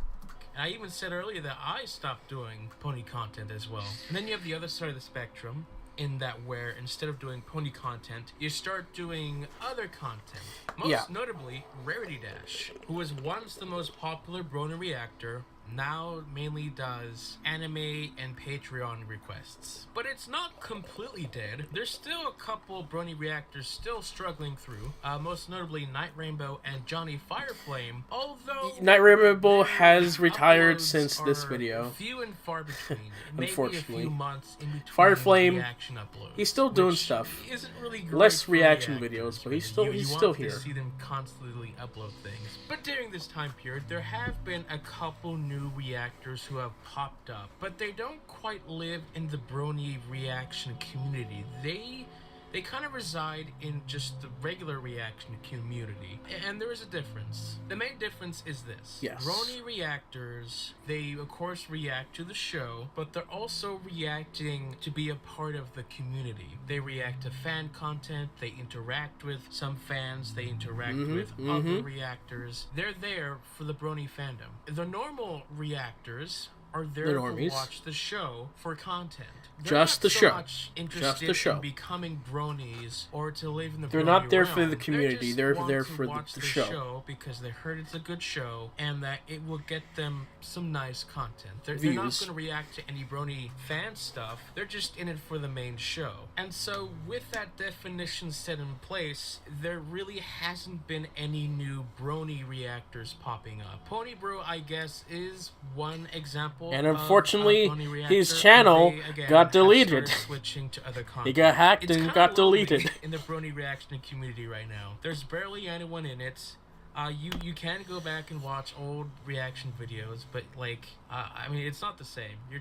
And I even said earlier that I stopped doing pony content as well. And then you have the other side of the spectrum, in that where instead of doing pony content, you start doing other content. Most notably, Rarity Dash, who was once the most popular Brony reactor, now mainly does anime and Patreon requests. But it's not completely dead. There's still a couple Brony reactors still struggling through, most notably Night Rainbow and Johnny Fireflame, although Night Rainbow has retired uploads since this are video. few and far between. Maybe Unfortunately. a few months in between Fireflame, reaction uploads, he's still doing which stuff. Isn't really great Less for reaction reactors, videos, but he's really. still he's you still want here. to see them constantly upload things. But during this time period, there have been a couple new reactors who have popped up, but they don't quite live in the Brony reaction community. They kind of reside in just the regular reaction community. And there is a difference. The main difference is this. Yes. Brony reactors, they of course react to the show, but they're also reacting to be a part of the community. They react to fan content, they interact with some fans, they interact with other reactors. They're there for the Brony fandom. The normal reactors are there The to normies. watch the show for content. They're Just not the so show. much Just interested the show. in becoming bronies or to live in the They're brony not there for realm. the community, They just they're want there to for the watch show. because they heard it's a good show and that it will get them some nice content. They're not Views. going to react to any brony fan stuff. They're just in it for the main show. And so with that definition set in place, there really hasn't been any new brony reactors popping up. Pony Bro, I guess, is one example. And of a unfortunately, brony his reactor. channel They, again, got have deleted. started switching to other content. He got hacked It's and kinda got lonely deleted. in the Brony reaction community right now. There's barely anyone in it. You can go back and watch old reaction videos, but like, I mean, it's not the same. You're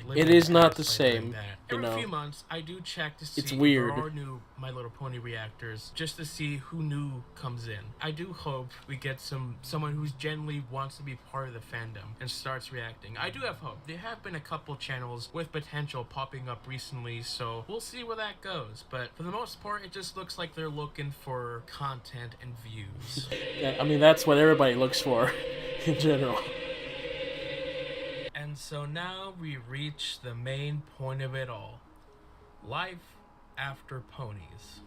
living It is the not past the by doing same, that. you Every know. few months, I do check to see It's weird. if there are new My Little Pony reactors, just to see who new comes in. I do hope we get someone who's genuinely wants to be part of the fandom and starts reacting. I do have hope. There have been a couple channels with potential popping up recently, so we'll see where that goes. But for the most part, it just looks like they're looking for content and views. Yeah, I mean, that's what everybody looks for in general. And so now we reach the main point of it all. Life after ponies.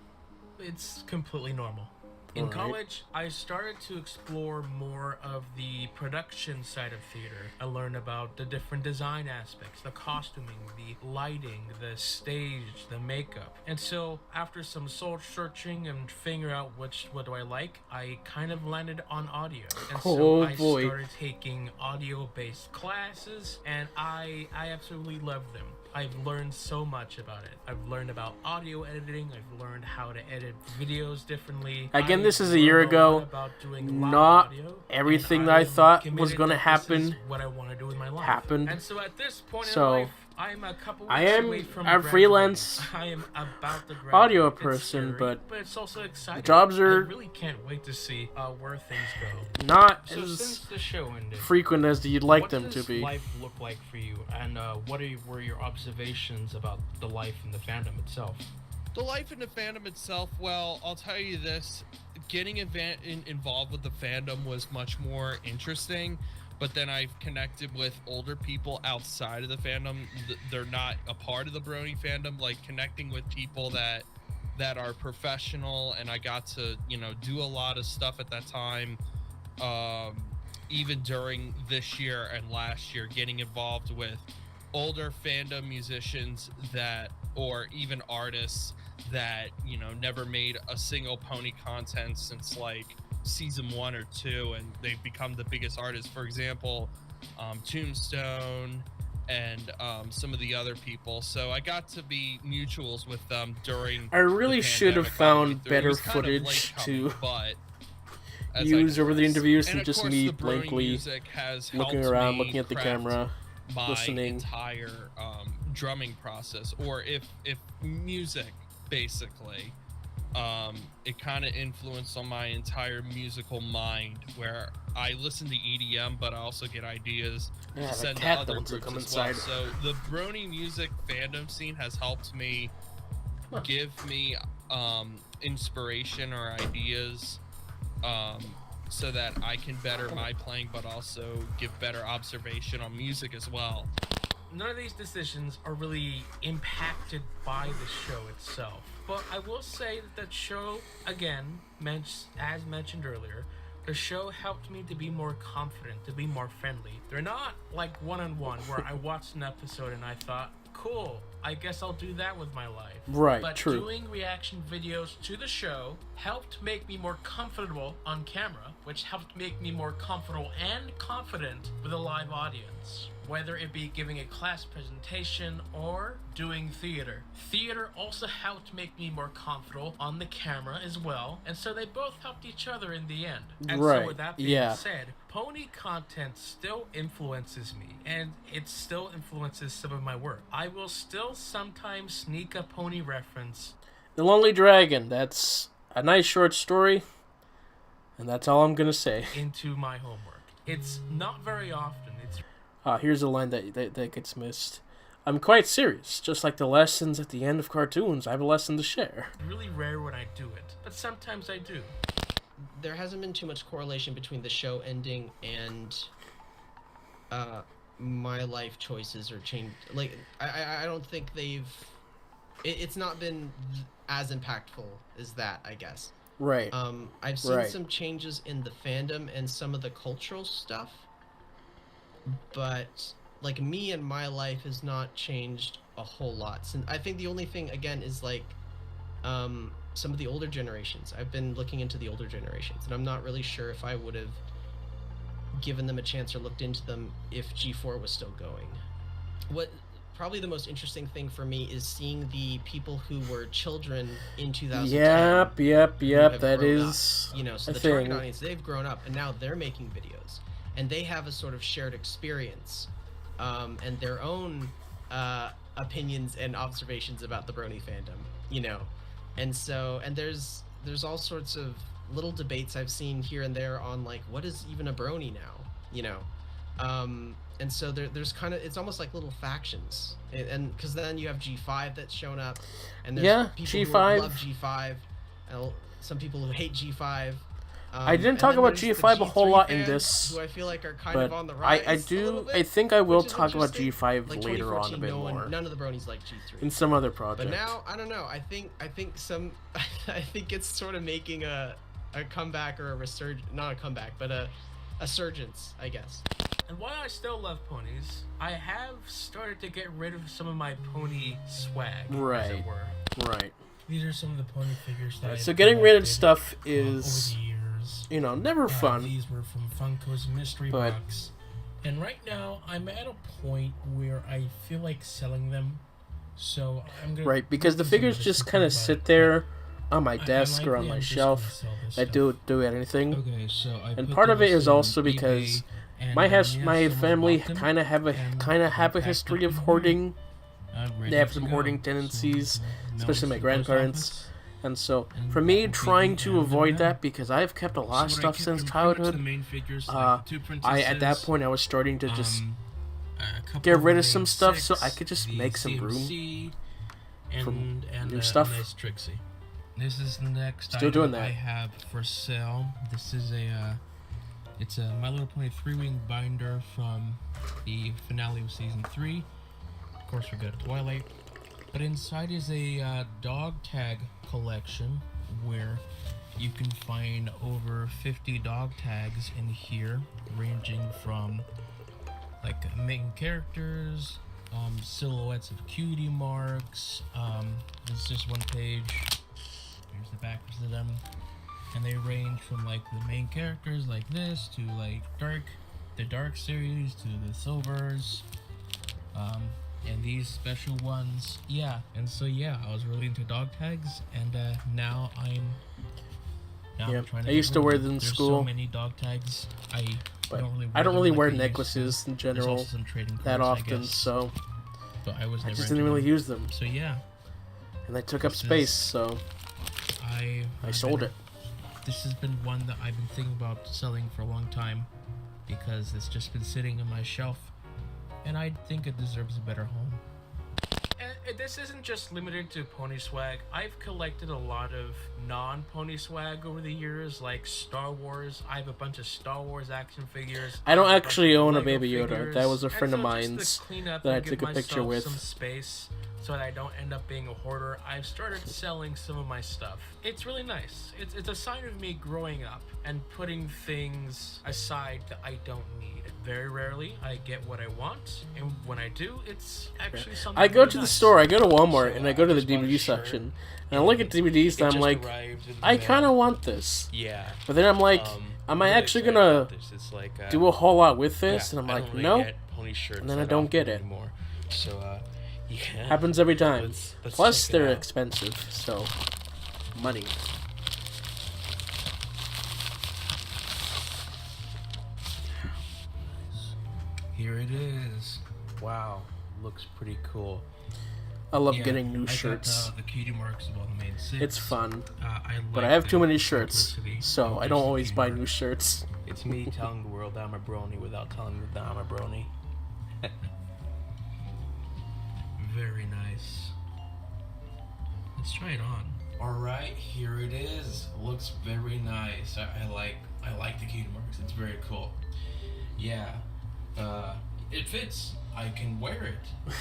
It's completely normal. In Alright. college, I started to explore more of the production side of theater. I learned about the different design aspects, the costuming, the lighting, the stage, the makeup. And so, after some soul searching and figuring out what do I like, I kind of landed on audio. And so Oh, I boy. started taking audio-based classes, and I absolutely love them. I've learned so much about it. I've learned about audio editing. I've learned how to edit videos differently. Again, I've this is a year learned a lot ago. about doing live Not audio, everything and that I am thought was committed gonna that this happen is what I want to do in my life. happened. And so at this point So, in life, I'm a couple weeks I am away from a graduating. freelance I am about to graduate. audio It's person, scary, but it's also exciting. jobs are I really can't wait to see where things go. not So as since the show ended, frequent as you'd like what them does to be. life look like for you, and were your observations about the life in the fandom itself? The life in the fandom itself, well, I'll tell you this, getting involved with the fandom was much more interesting, but then I've connected with older people outside of the fandom. They're not a part of the Brony fandom, like connecting with people that are professional, and I got to, do a lot of stuff at that time, even during this year and last year, getting involved with older fandom musicians or even artists that never made a single pony content since like season 1 or 2, and they've become the biggest artists. For example, Tombstone and some of the other people. So I got to be mutuals with them during. I really the should have pandemic. found It better was kind of late footage coming, to but as I use over the progressed. interviews And than of just course, me the Brony blankly music has looking helped around, me looking at the craft camera, my listening. entire drumming process, or if music basically, it kind of influenced on my entire musical mind, where I listen to EDM, but I also get ideas Yeah, to the send to cat other don't groups come as well. inside. So the Brony music fandom scene has helped me give me inspiration or ideas, so that I can better my playing, but also give better observation on music as well. None of these decisions are really impacted by the show itself. But I will say that the show, again, as mentioned earlier, the show helped me to be more confident, to be more friendly. They're not like one-on-one where I watched an episode and I thought, cool, I guess I'll do that with my life. Right, but true. doing reaction videos to the show helped make me more comfortable on camera, which helped make me more comfortable and confident with a live audience. Whether it be giving a class presentation or doing theater. Theater also helped make me more comfortable on the camera as well, and so they both helped each other in the end. And so Right, with that being yeah. said, pony content still influences me, and it still influences some of my work. I will still sometimes sneak a pony reference. The Lonely Dragon, that's a nice short story, and that's all I'm gonna say. Into my homework. It's not very often. It's Here's a line that gets missed. I'm quite serious. Just like the lessons at the end of cartoons, I have a lesson to share. really rare when I do it, but sometimes I do. There hasn't been too much correlation between the show ending and my life choices or change. Like, I don't think it's not been as impactful as that, I guess. Right. I've seen Right. some changes in the fandom and some of the cultural stuff, but like me and my life has not changed a whole lot. Since I think the only thing again is like some of the older generations. I've been looking into the older generations, and I'm not really sure if I would have given them a chance or looked into them if G4 was still going. probably the most interesting thing for me is seeing the people who were children in 2010. Yep. That grown is up. You know, so a the thing. target audience, they've grown up, and now they're making videos, and they have a sort of shared experience, and their own opinions and observations about the Brony fandom. You know, and there's all sorts of little debates I've seen here and there on like what is even a Brony now. You know. And so there's kind of, it's almost like little factions, and because then you have G5 that's shown up, and there's people G5. who love G5, and some people who hate G5. I didn't talk about G5 a whole lot in this, who I feel like are kind but of on the rise. I think I will talk about interesting. G5 Like later on a bit more. None of the Bronies like G3. In some other project. But now I don't know. I think I think it's sort of making a comeback or a resurgence, not a comeback, but a surgence, I guess. And while I still love ponies, I have started to get rid of some of my pony swag, as it were. Right. These are some of the pony figures that So I've getting rid of collected, stuff is, over the years. you know, never fun. These were from Funko's Mystery But- Box. And right now, I'm at a point where I feel like selling them. So I'm gonna... Right, because the figures just kind of sit there on my desk or on my shelf. I do anything. Okay, so I And put part of it those is in also eBay, because and my some family bought them, kind of have a packed history up of in hoarding. ready They have to some go. hoarding So, tendencies, now especially it's my the post grandparents. office. And so, And for me, that will trying be to the avoid end of that, because I've kept a lot of So what I stuff kept since were pretty much childhood, the main figures, like uh, the two at that princesses, point I was starting to just a couple get rid of the some main stuff so six, I could just the make some room CMC, from and new stuff. Nice Trixie. This is the next Still item doing that. I have for sale. This is it's a My Little Pony 3-wing binder from the finale of season 3. Of course, we got Twilight. But inside is a dog tag collection where you can find over 50 dog tags in here, ranging from like main characters, silhouettes of cutie marks. There's just one page. Here's the backers of them, and they range from like the main characters like this to like the dark series to the silvers. And these special ones, yeah. And so yeah, I was really into dog tags, and now I'm trying to. I used to wear them in There's school. so many dog tags. But I don't really wear wear them like I used to. necklaces in There's general also some trading that cards, I often, guess, so but I was I never just into didn't really them. use them. So yeah, And they took up This space, is- so I I've sold been- it. This has been one that I've been thinking about selling for a long time because it's just been sitting on my shelf, and I think it deserves a better home. And this isn't just limited to pony swag. I've collected a lot of non-pony swag over the years, like Star Wars. I have a bunch of Star Wars action figures. I don't a bunch actually of own a Lego Baby Yoda. figures. That was a And friend of so just to mine's clean up that I and took give a picture myself with. some space so that I don't end up being a hoarder, I've started selling some of my stuff. It's really nice. It's a sign of me growing up and putting things aside that I don't need. Very rarely I get what I want, and when I do, it's actually something I go really to the nice. store, I go to Walmart, So, and I go to the just bought a DVD shirt, section, and I look at DVDs, it and I'm just like, arrived in the I mail. kind of want this. Yeah. But then I'm like, am I really actually excited gonna about this. It's like, do a whole lot with this? yeah, And I'm I like, don't really no. get pony shirts And then I that don't often get it. anymore. So, yeah. Happens every time. Let's Plus, check it they're out. expensive, so money. Here it is. Wow, looks pretty cool. I love Yeah, getting new I got, shirts. the cutie marks of all the main six. It's fun. But like I have the too many shirts, simplicity so of I don't just always cutie buy marks. new shirts. It's me telling the world I'm a brony without telling them that I'm a brony. Very nice. Let's try it on. Alright, here it is. Looks very nice. I like the cutie marks. It's very cool. Yeah. It fits. I can wear it.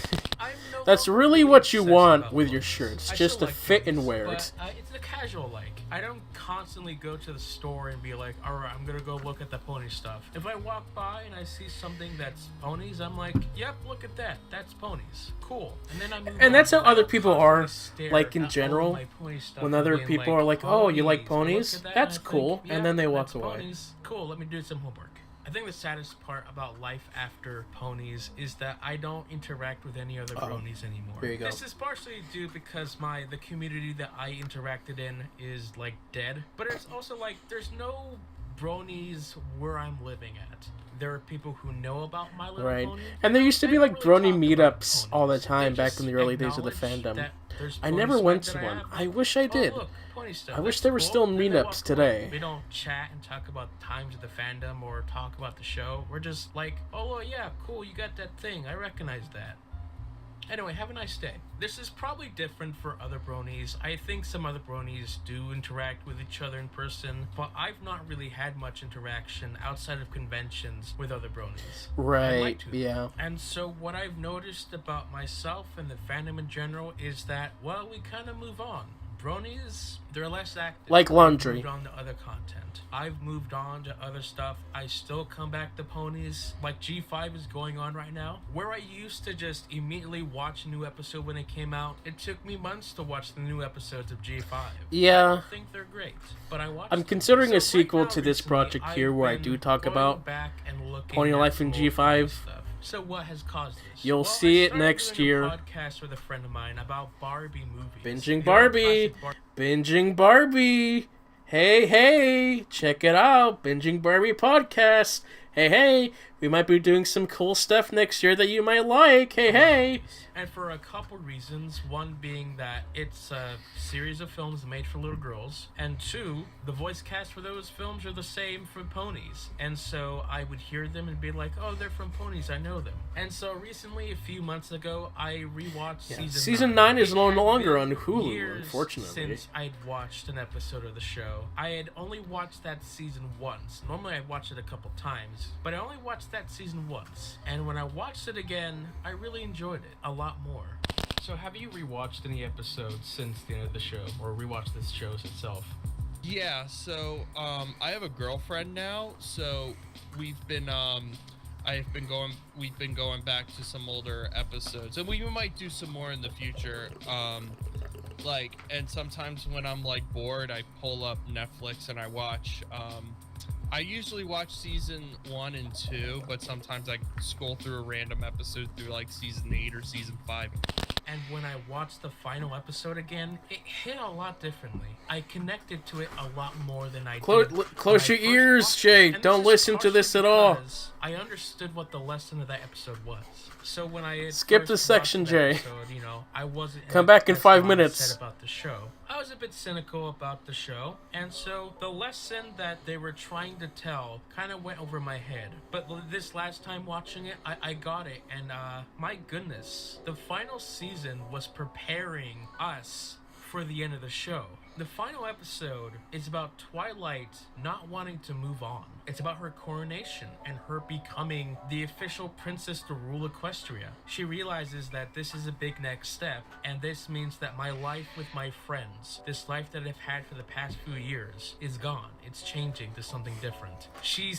That's really what you obsessed want about with your ponies. shirts, I just still to like fit ponies, and wear but, it. It's a casual like. I don't constantly go to the store and be like, all right, I'm gonna go look at the pony stuff. If I walk by and I see something that's ponies, I'm like, yep, look at that. That's ponies. Cool. And then I move on. And that's how I other don't people are, constantly stare like in at all general. my pony stuff When and other being people are like, "Oh, you like ponies. I look ponies? at that and That's I think, cool," and yeah, then they walk that's away. ponies. Cool. Let me do some homework. I think the saddest part about life after ponies is that I don't interact with any other bronies anymore. There you go. This is partially due because the community that I interacted in is like dead, but it's also like there's no bronies where I'm living at. There are people who know about My Little Pony. And there used to be like brony meetups all the time back in the early days of the fandom. I never went to one. I wish I did. Look, pony stuff. I wish That's there were cool. still And they meetups walk today. away. We don't chat and talk about times of the fandom or talk about the show. We're just like, oh well, yeah, cool, you got that thing. I recognize that. Anyway, have a nice day. This is probably different for other bronies. I think some other bronies do interact with each other in person, but I've not really had much interaction outside of conventions with other bronies. I'd like to. Yeah. And so what I've noticed about myself and the fandom in general is that, well, we kind of move on. Bronies, they're less active. Like laundry. I've moved on to other content. I've moved on to other stuff. I still come back to ponies. Like G5 is going on right now. Where I used to just immediately watch a new episode when it came out, it took me months to watch the new episodes of G5. Yeah. I think they're great, but I watched I'm considering them. a sequel right now, to this recently, project here I've where I been do talk going about back and looking Pony at Life some in old G5. stuff. So what has caused this? You'll Well, see I it started next doing year. A podcast with a friend of mine about Barbie movies. Binging The Barbie. classic Binging Barbie. Hey, check it out. Binging Barbie podcast. Hey, we might be doing some cool stuff next year that you might like. Hey. And for a couple reasons, one being that it's a series of films made for little girls, and two, the voice cast for those films are the same for ponies. And so I would hear them and be like, oh, they're from ponies, I know them. And so recently, a few months ago, I rewatched Season 9 is no longer on been Hulu, years unfortunately. since I'd watched an episode of the show. I had only watched that season once. Normally I'd watch it a couple times, but I only watched that season once. And when I watched it again, I really enjoyed it a lot more. So have you rewatched any episodes since the end of the show, or rewatched this show itself? Yeah, so I have a girlfriend now, so we've been going back to some older episodes, and we might do some more in the future. And sometimes when I'm like bored, I pull up Netflix and I watch. I usually watch season 1 and 2, but sometimes I scroll through a random episode through like season 8 or season 5. And when I watched the final episode again, it hit a lot differently. I connected to it a lot more than I did. Close your ears, Jay. Don't listen to this at all. I understood what the lesson of that episode was. So when I had skip the section, Jay. Episode, I wasn't. Come back in 5 minutes. About the show, I was a bit cynical about the show, and so the lesson that they were trying to tell kind of went over my head. But this last time watching it, I got it, and my goodness, the final season was preparing us for the end of the show. The final episode is about Twilight not wanting to move on. It's about her coronation and her becoming the official princess to rule Equestria. She realizes that this is a big next step, and this means that my life with my friends, this life that I've had for the past few years, is gone. It's changing to something different. She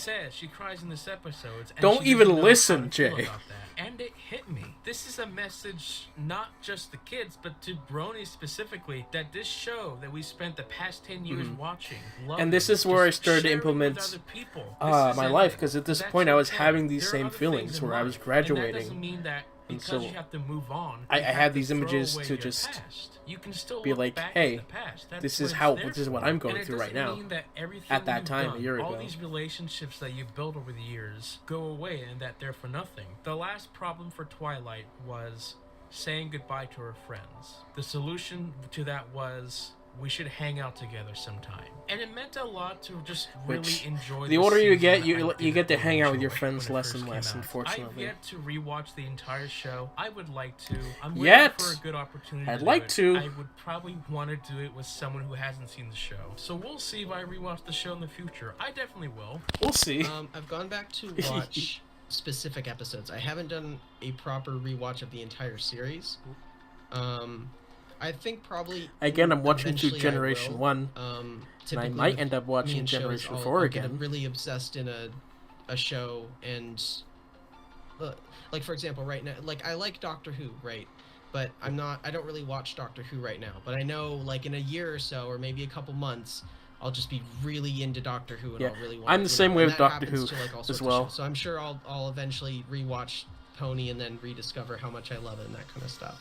cries in this episode. Don't even listen, Jay. And it hit me. This is a message not just to kids, but to bronies specifically, that this show that we spent the past 10 years watching, and this is where I started to implement my life, because at this point I was having these same feelings where I was graduating. And that doesn't mean that because you have to move on. I had these images to just be like, hey, this is what I'm going through right now. At that time, a year ago. All these relationships that you've built over the years go away and that they're for nothing. The last problem for Twilight was saying goodbye to her friends. The solution to that was, we should hang out together sometime. And it meant a lot to just really enjoy the older you get, you get to hang out with your friends less and less, unfortunately. I've yet to rewatch the entire show. I would like to. I'm waiting for a good opportunity I'd to like do it. to. I would probably want to do it with someone who hasn't seen the show. So we'll see if I rewatch the show in the future. I definitely will. We'll see. I've gone back to watch specific episodes. I haven't done a proper rewatch of the entire series. I think probably again I'm watching through Generation 1. And I might end up watching Generation 4 again. I'm really obsessed in a show, and like for example right now, like I like Doctor Who, right? But I don't really watch Doctor Who right now. But I know like in a year or so, or maybe a couple months, I'll just be really into Doctor Who and Yeah, I'll really want. I'm the same way with Doctor Who to, like, all as sorts of well. shows. So I'm sure I'll eventually rewatch Pony and then rediscover how much I love it and that kind of stuff.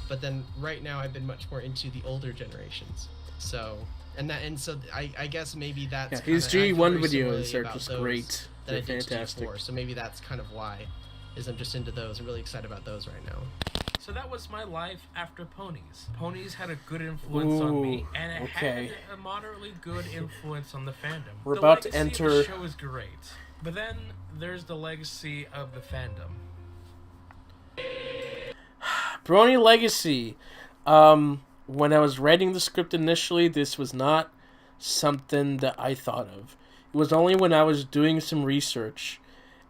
But then right now I've been much more into the older generations. So I guess maybe that's his kinda, G1 videos are just great. They're fantastic. So maybe that's kind of why, is I'm just into those. I'm really excited about those right now. So that was my life after Ponies. Ponies had a good influence on me, and it had a moderately good influence on the fandom. We're the about to legacy enter. Of the show is great, but then there's the legacy of the fandom. Brony Legacy. When I was writing the script initially, this was not something that I thought of. It was only when I was doing some research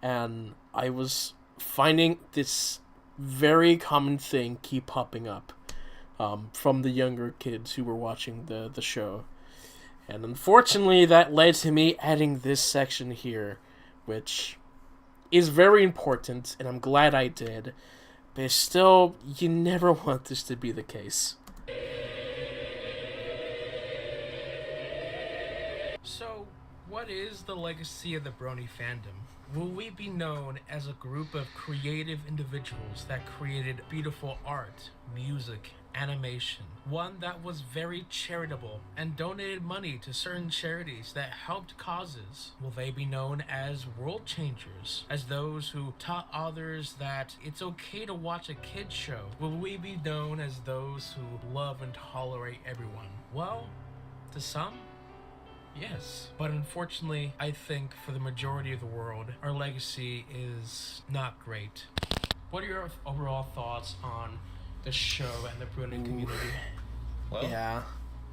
and I was finding this very common thing keep popping up from the younger kids who were watching the show. And unfortunately, that led to me adding this section here, which is very important, and I'm glad I did. But still, you never want this to be the case. So, what is the legacy of the Brony fandom? Will we be known as a group of creative individuals that created beautiful art, music, animation, one that was very charitable and donated money to certain charities that helped causes? Will they be known as world changers, as those who taught others that it's okay to watch a kid's show? Will we be known as those who love and tolerate everyone? Well, to some, yes. But unfortunately, I think for the majority of the world, our legacy is not great. What are your overall thoughts on the show and the Brony community? Well, yeah.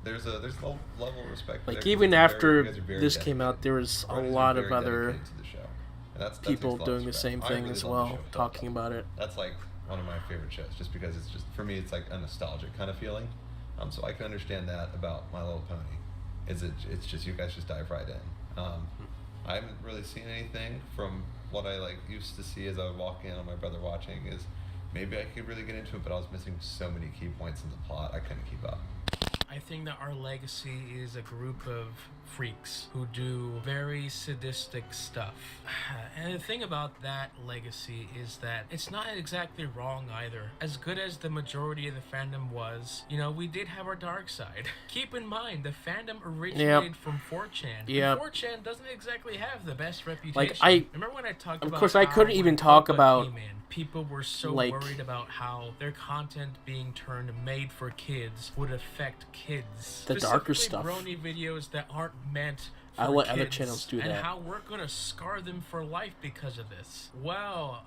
There's a level of respect. Like, there, even after this came dedicated. out, there was a Brony's lot very of other dedicated to the show. And that's people takes a lot of doing the respect. same I thing really as love the well, show, talking about it. That's like one of my favorite shows, just because it's just, for me, it's like a nostalgic kind of feeling. So I can understand that about My Little Pony. It's just, you guys just dive right in. I haven't really seen anything from what I like used to see as I would walk in on my brother watching. Is maybe I could really get into it, but I was missing so many key points in the plot, I couldn't keep up. I think that our legacy is a group of freaks who do very sadistic stuff. And the thing about that legacy is that it's not exactly wrong either. As good as the majority of the fandom was, you know, we did have our dark side. Keep in mind, the fandom originated from 4chan. Yep. 4chan doesn't exactly have the best reputation. Like, remember when I talked of about course, I couldn't how even when talk Coca about, came in, people were so like, worried about how their content being turned made for kids would affect kids. The darker Specifically stuff. Brony videos that aren't meant for I let kids, other channels do and that. how we're gonna scar them for life because of this. Well,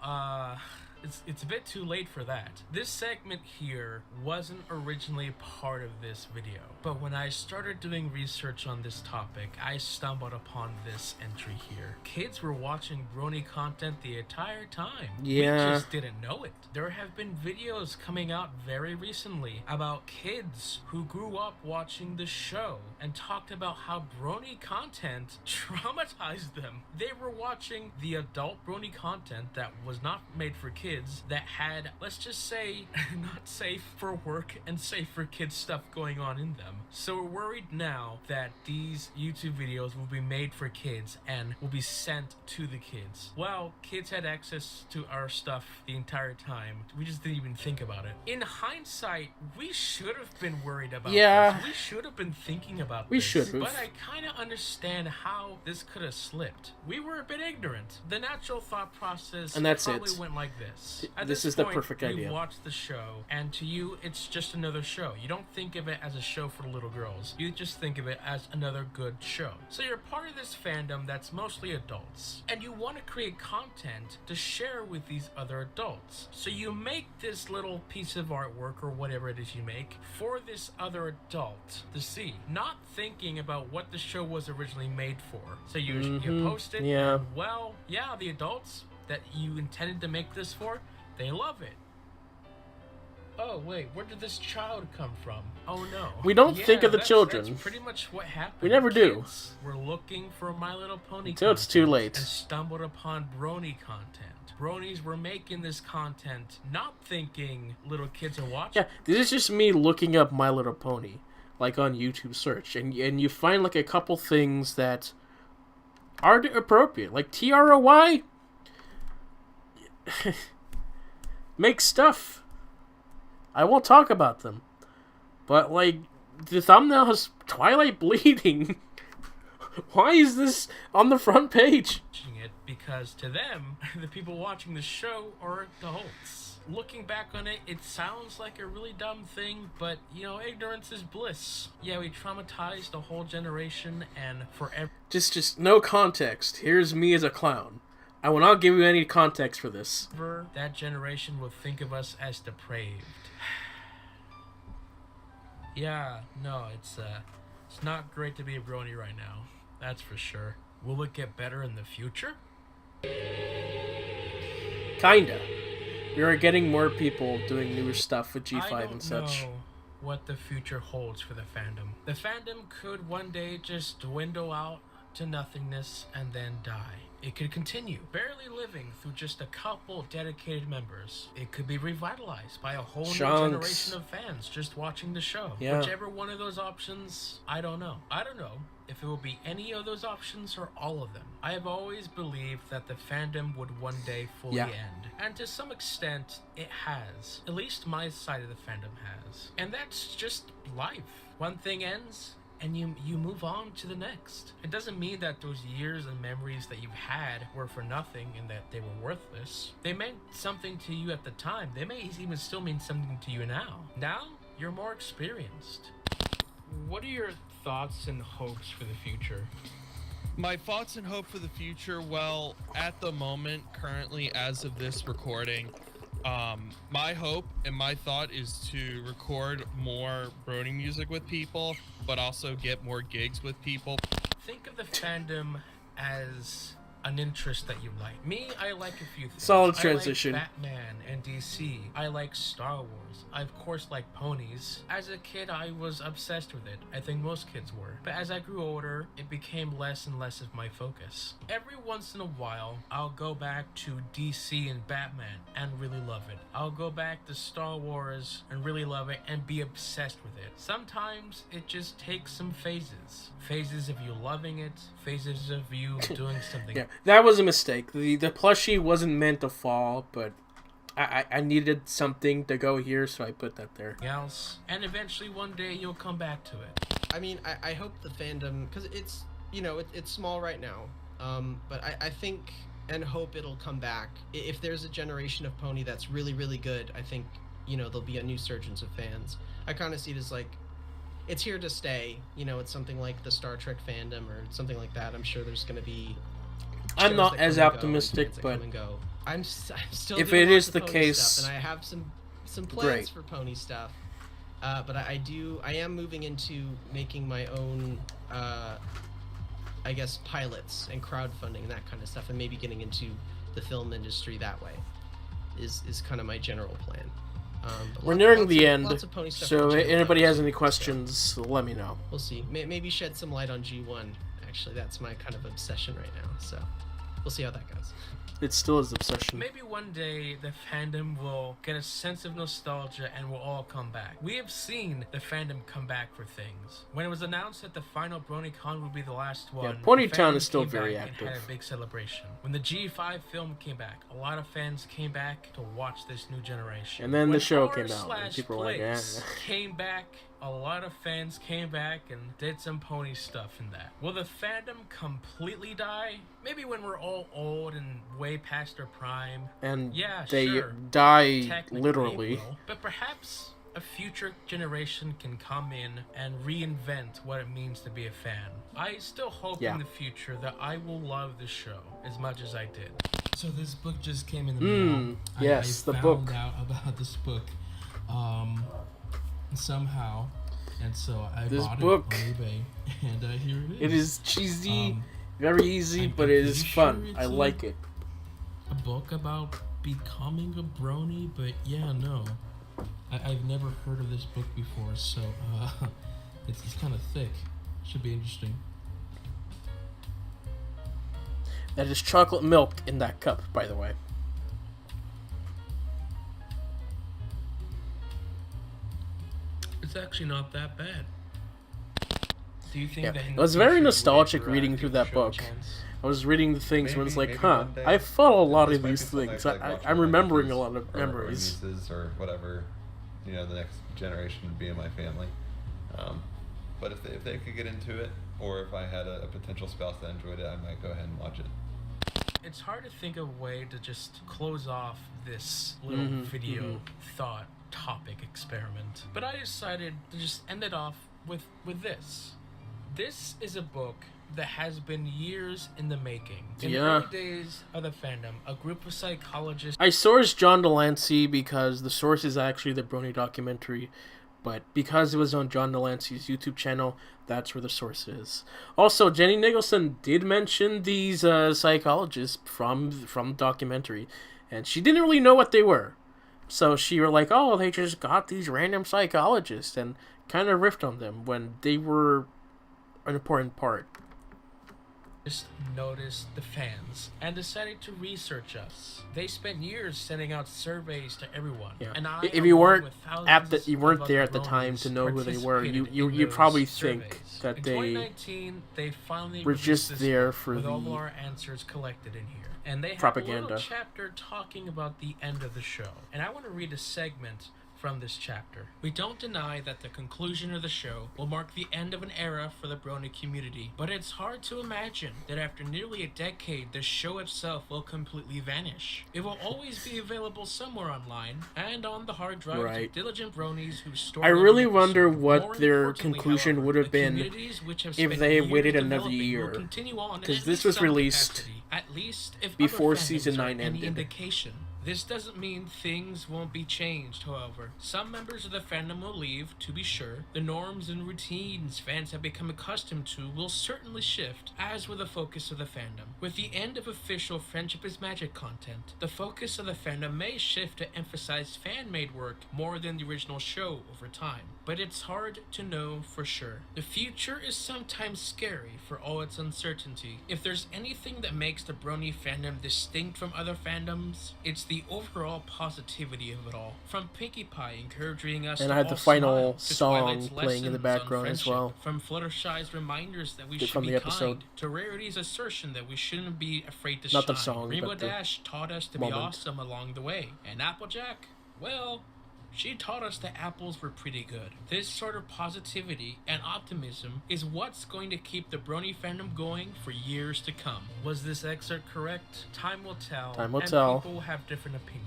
it's a bit too late for that. This segment here wasn't originally part of this video, but when I started doing research on this topic, I stumbled upon this entry here. Kids were watching Brony content the entire time. Yeah. We just didn't know it. There have been videos coming out very recently about kids who grew up watching the show and talked about how Brony content traumatized them. They were watching the adult Brony content that was not made for kids, that had, let's just say, not safe for work and safe for kids stuff going on in them. So we're worried now that these YouTube videos will be made for kids and will be sent to the kids. Well, kids had access to our stuff the entire time. We just didn't even think about it. In hindsight, we should have been worried about this. We should have been thinking about We this. should have. But I kind of understand how this could have slipped. We were a bit ignorant. The natural thought process And that's probably it. went like this. At This this is the point, perfect you idea. watch the show, and to you, it's just another show. You don't think of it as a show for little girls. You just think of it as another good show. So you're part of this fandom that's mostly adults, and you want to create content to share with these other adults. So you make this little piece of artwork or whatever it is you make for this other adult to see, not thinking about what the show was originally made for. So you post it, Yeah. and well, yeah, the adults that you intended to make this for, they love it. Oh wait, where did this child come from? Oh no. We don't think of the children. That's pretty much what happened. We never do. Kids were looking for My Little Pony Until it's too content late. and stumbled upon Brony content. Bronies were making this content not thinking little kids are watching. Yeah, this is just me looking up My Little Pony. like on YouTube search, and you find like a couple things that are appropriate, like TROY make stuff. I won't talk about them, but like the thumbnail has Twilight bleeding. Why is this on the front page? It because to them, the people watching the show are adults. Looking back on it, it sounds like a really dumb thing, but, you know, ignorance is bliss. Yeah, we traumatized a whole generation, and forever... Just no context. Here's me as a clown. I will not give you any context for this. That generation will think of us as depraved. Yeah, no, it's not great to be a brony right now. That's for sure. Will it get better in the future? Kinda. We are getting more people doing newer stuff with G5 and such. I don't know what the future holds for the fandom. The fandom could one day just dwindle out to nothingness and then die. It could continue, barely living through just a couple dedicated members. It could be revitalized by a whole new generation of fans just watching the show. Yeah. Whichever one of those options, I don't know. I don't know if it will be any of those options or all of them. I have always believed that the fandom would one day fully end. And to some extent, it has. At least my side of the fandom has. And that's just life. One thing ends, and you move on to the next. It doesn't mean that those years and memories that you've had were for nothing and that they were worthless. They meant something to you at the time. They may even still mean something to you now. Now, you're more experienced. What are your thoughts and hopes for the future? My thoughts and hope for the future, well, at the moment, currently, as of this recording, my hope and my thought is to record more brony music with people, but also get more gigs with people. Think of the fandom as an interest that you like. Me, I like a few things. Solid transition. I like Batman and DC. I like Star Wars. I of course like ponies. As a kid, I was obsessed with it. I think most kids were. But as I grew older, it became less and less of my focus. Every once in a while, I'll go back to DC and Batman and really love it. I'll go back to Star Wars and really love it and be obsessed with it. Sometimes it just takes some phases. Phases of you loving it, phases of you doing something. Yeah, that was a mistake. The plushie wasn't meant to fall, but I needed something to go here, so I put that there. Else, and eventually one day you'll come back to it. I mean, I hope the fandom, because it's, you know, it's small right now, but I think and hope it'll come back. If there's a generation of pony that's really, really good, I think, you know, there'll be a new surgence of fans. I kind of see it as like, it's here to stay. You know, it's something like the Star Trek fandom or something like that. I'm sure there's going to be... I'm not as optimistic, but I'm still if it is the case, stuff, and I have some plans for pony stuff. But I am moving into making my own, I guess, pilots and crowdfunding and that kind of stuff, and maybe getting into the film industry that way. Is kind of my general plan. We're nearing the end, so if anybody has any questions, let me know. We'll see. Maybe shed some light on G1. Actually, that's my kind of obsession right now, so we'll see how that goes. It still is obsession. Maybe one day the fandom will get a sense of nostalgia and we'll all come back. We have seen the fandom come back for things. When it was announced that the final BronyCon would be the last one, yeah, Ponytown is still very active. And had a big celebration. When the G5 film came back, a lot of fans came back to watch this new generation. And then the show came out, and people were like, "Yeah." Came back. A lot of fans came back and did some pony stuff in that. Will the fandom completely die? Maybe when we're all old and way past our prime. And yeah, they sure. Die literally. Will, but perhaps a future generation can come in and reinvent what it means to be a fan. I still hope in the future that I will love the show as much as I did. So this book just came in the mail. Yes, I the book. found out about this book. Somehow, and so I bought it on eBay, and here it is. It is cheesy, very easy, but it is fun. I like it. A book about becoming a brony, but yeah, no, I've never heard of this book before, so it's kind of thick. Should be interesting. That is chocolate milk in that cup, by the way. It's actually not that bad. Do you think Yeah, that in it the was very future, nostalgic would reading give through the that show a book. chance? I was reading the things when it's like, Maybe huh, one day. I felt a lot This of might be these something things. I could, like, watch I'm with my remembering a nephews lot of or memories. nieces or whatever, you know, the next generation would be in my family. But if they could get into it, or if I had a potential spouse that enjoyed it, I might go ahead and watch it. It's hard to think of a way to just close off this little video thought topic experiment. But I decided to just end it off with this. This is a book that has been years in the making. In the early days of the fandom, a group of psychologists... I sourced John Delancey because the source is actually the Brony documentary, but because it was on John Delancey's YouTube channel, that's where the source is. Also, Jenny Nicholson did mention these psychologists from the documentary, and she didn't really know what they were. So she were like, oh, they just got these random psychologists, and kind of riffed on them when they were an important part. Noticed the fans and decided to research us. They spent years sending out surveys to everyone. Yeah. And I, if you weren't you weren't there at the time to know who they were, you probably think that they finally were just there for with all the our answers collected in here. And they have a propaganda. little chapter talking about the end of the show. And I want to read a segment from this chapter. We don't deny that the conclusion of the show will mark the end of an era for the Brony community, but it's hard to imagine that after nearly a decade, the show itself will completely vanish. It will always be available somewhere online and on the hard drives of diligent Bronies who store. I really wonder what their conclusion would have been if they had waited another year, because this was released at least if before other season fandoms are 9 any ended. indication. This doesn't mean things won't be changed, however. Some members of the fandom will leave, to be sure. The norms and routines fans have become accustomed to will certainly shift, as with the focus of the fandom. With the end of official Friendship is Magic content, the focus of the fandom may shift to emphasize fan-made work more than the original show over time. But it's hard to know for sure. The future is sometimes scary for all its uncertainty. If there's anything that makes the Brony fandom distinct from other fandoms, it's the overall positivity of it all. From Pinkie Pie encouraging us and to I had the all final smile, to song Twilight's playing in the lessons on background as friendship, well. From Fluttershy's reminders that we From should the be episode. kind, to Rarity's assertion that we shouldn't be afraid to Not shine. the song, Rainbow but the Dash taught us to moment. be awesome along the way. And Applejack, well, she taught us that apples were pretty good. This sort of positivity and optimism is what's going to keep the Brony fandom going for years to come. Was this excerpt correct? Time will tell. Time will and tell. People will have different opinions.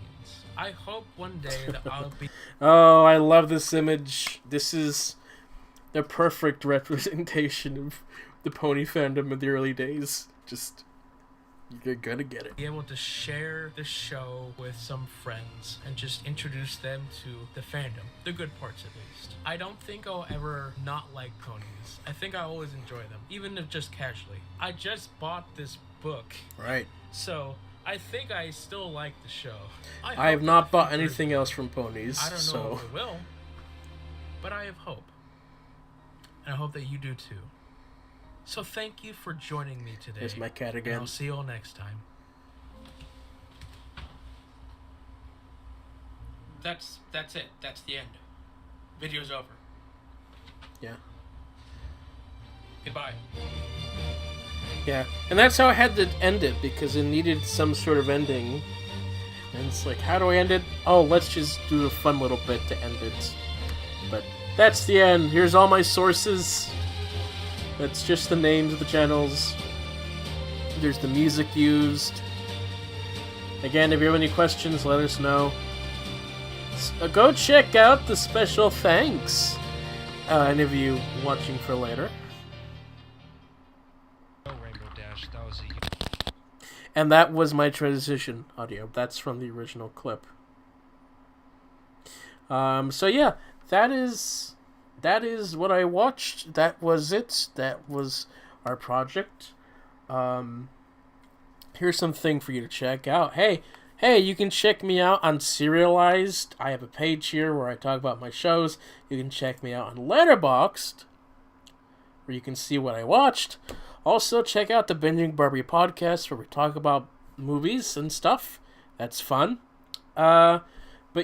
I hope one day that I'll be... Oh, I love this image. This is the perfect representation of the pony fandom in the early days. Just, you're gonna get it. Be able to share the show with some friends and just introduce them to the fandom, the good parts at least. I don't think I'll ever not like ponies. I think I always enjoy them, even if just casually. I just bought this book, Right. so I think I still like the show. I have not bought anything else from ponies, I don't know so... if it will, but I have hope. And I hope that you do too. So thank you for joining me today. There's my cat And again. I'll see you all next time. That's it. That's the end. Video's over. Yeah. Goodbye. Yeah, and that's how I had to end it, because it needed some sort of ending. And it's like, how do I end it? Oh, let's just do a fun little bit to end it. But that's the end. Here's all my sources. That's just the names of the channels. There's the music used. Again, if you have any questions, let us know. Go check out the special thanks. Any of you watching for later. Rainbow Dash, that was And that was my transition audio. That's from the original clip. So yeah, that is what I watched. That was it. That was our project. Here's something for you to check out. Hey, you can check me out on Serialized. I have a page here where I talk about my shows. You can check me out on Letterboxd, where you can see what I watched. Also, check out the Binging Barbie podcast, where we talk about movies and stuff. That's fun. But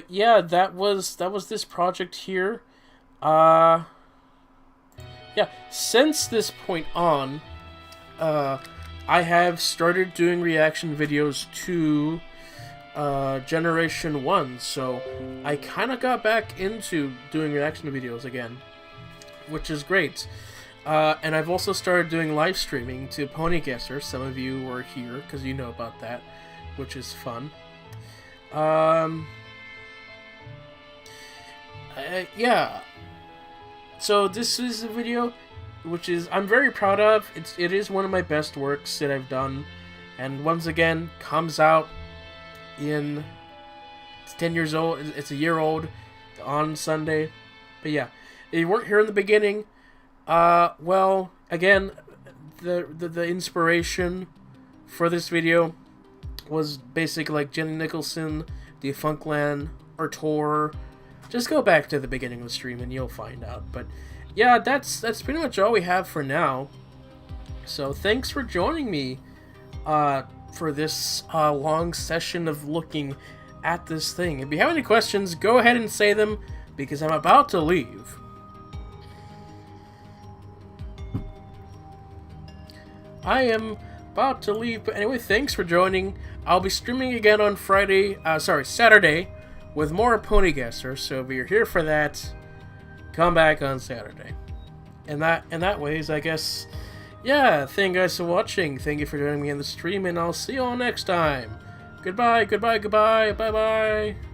yeah, that was this project here. yeah, since this point on, I have started doing reaction videos to Generation 1, so I kind of got back into doing reaction videos again, which is great. And I've also started doing live streaming to Pony Guesser. Some of you were here because you know about that, which is fun. Yeah. So this is a video which is I'm very proud of. It is one of my best works that I've done, and once again comes out in it's 10 years old. It's a year old on Sunday. But yeah, if you weren't here in the beginning, well, again, the inspiration for this video was basically like Jenny Nicholson, Defunctland, or Tor. Just go back to the beginning of the stream and you'll find out. But yeah, that's pretty much all we have for now. So thanks for joining me for this long session of looking at this thing. If you have any questions, go ahead and say them, because I'm about to leave. I am about to leave, but anyway, thanks for joining. I'll be streaming again on Saturday, with more Pony Guesser, so if you're here for that, come back on Saturday. And that ways, I guess, yeah, thank you guys for watching. Thank you for joining me in the stream, and I'll see you all next time. Goodbye, goodbye, goodbye, bye-bye.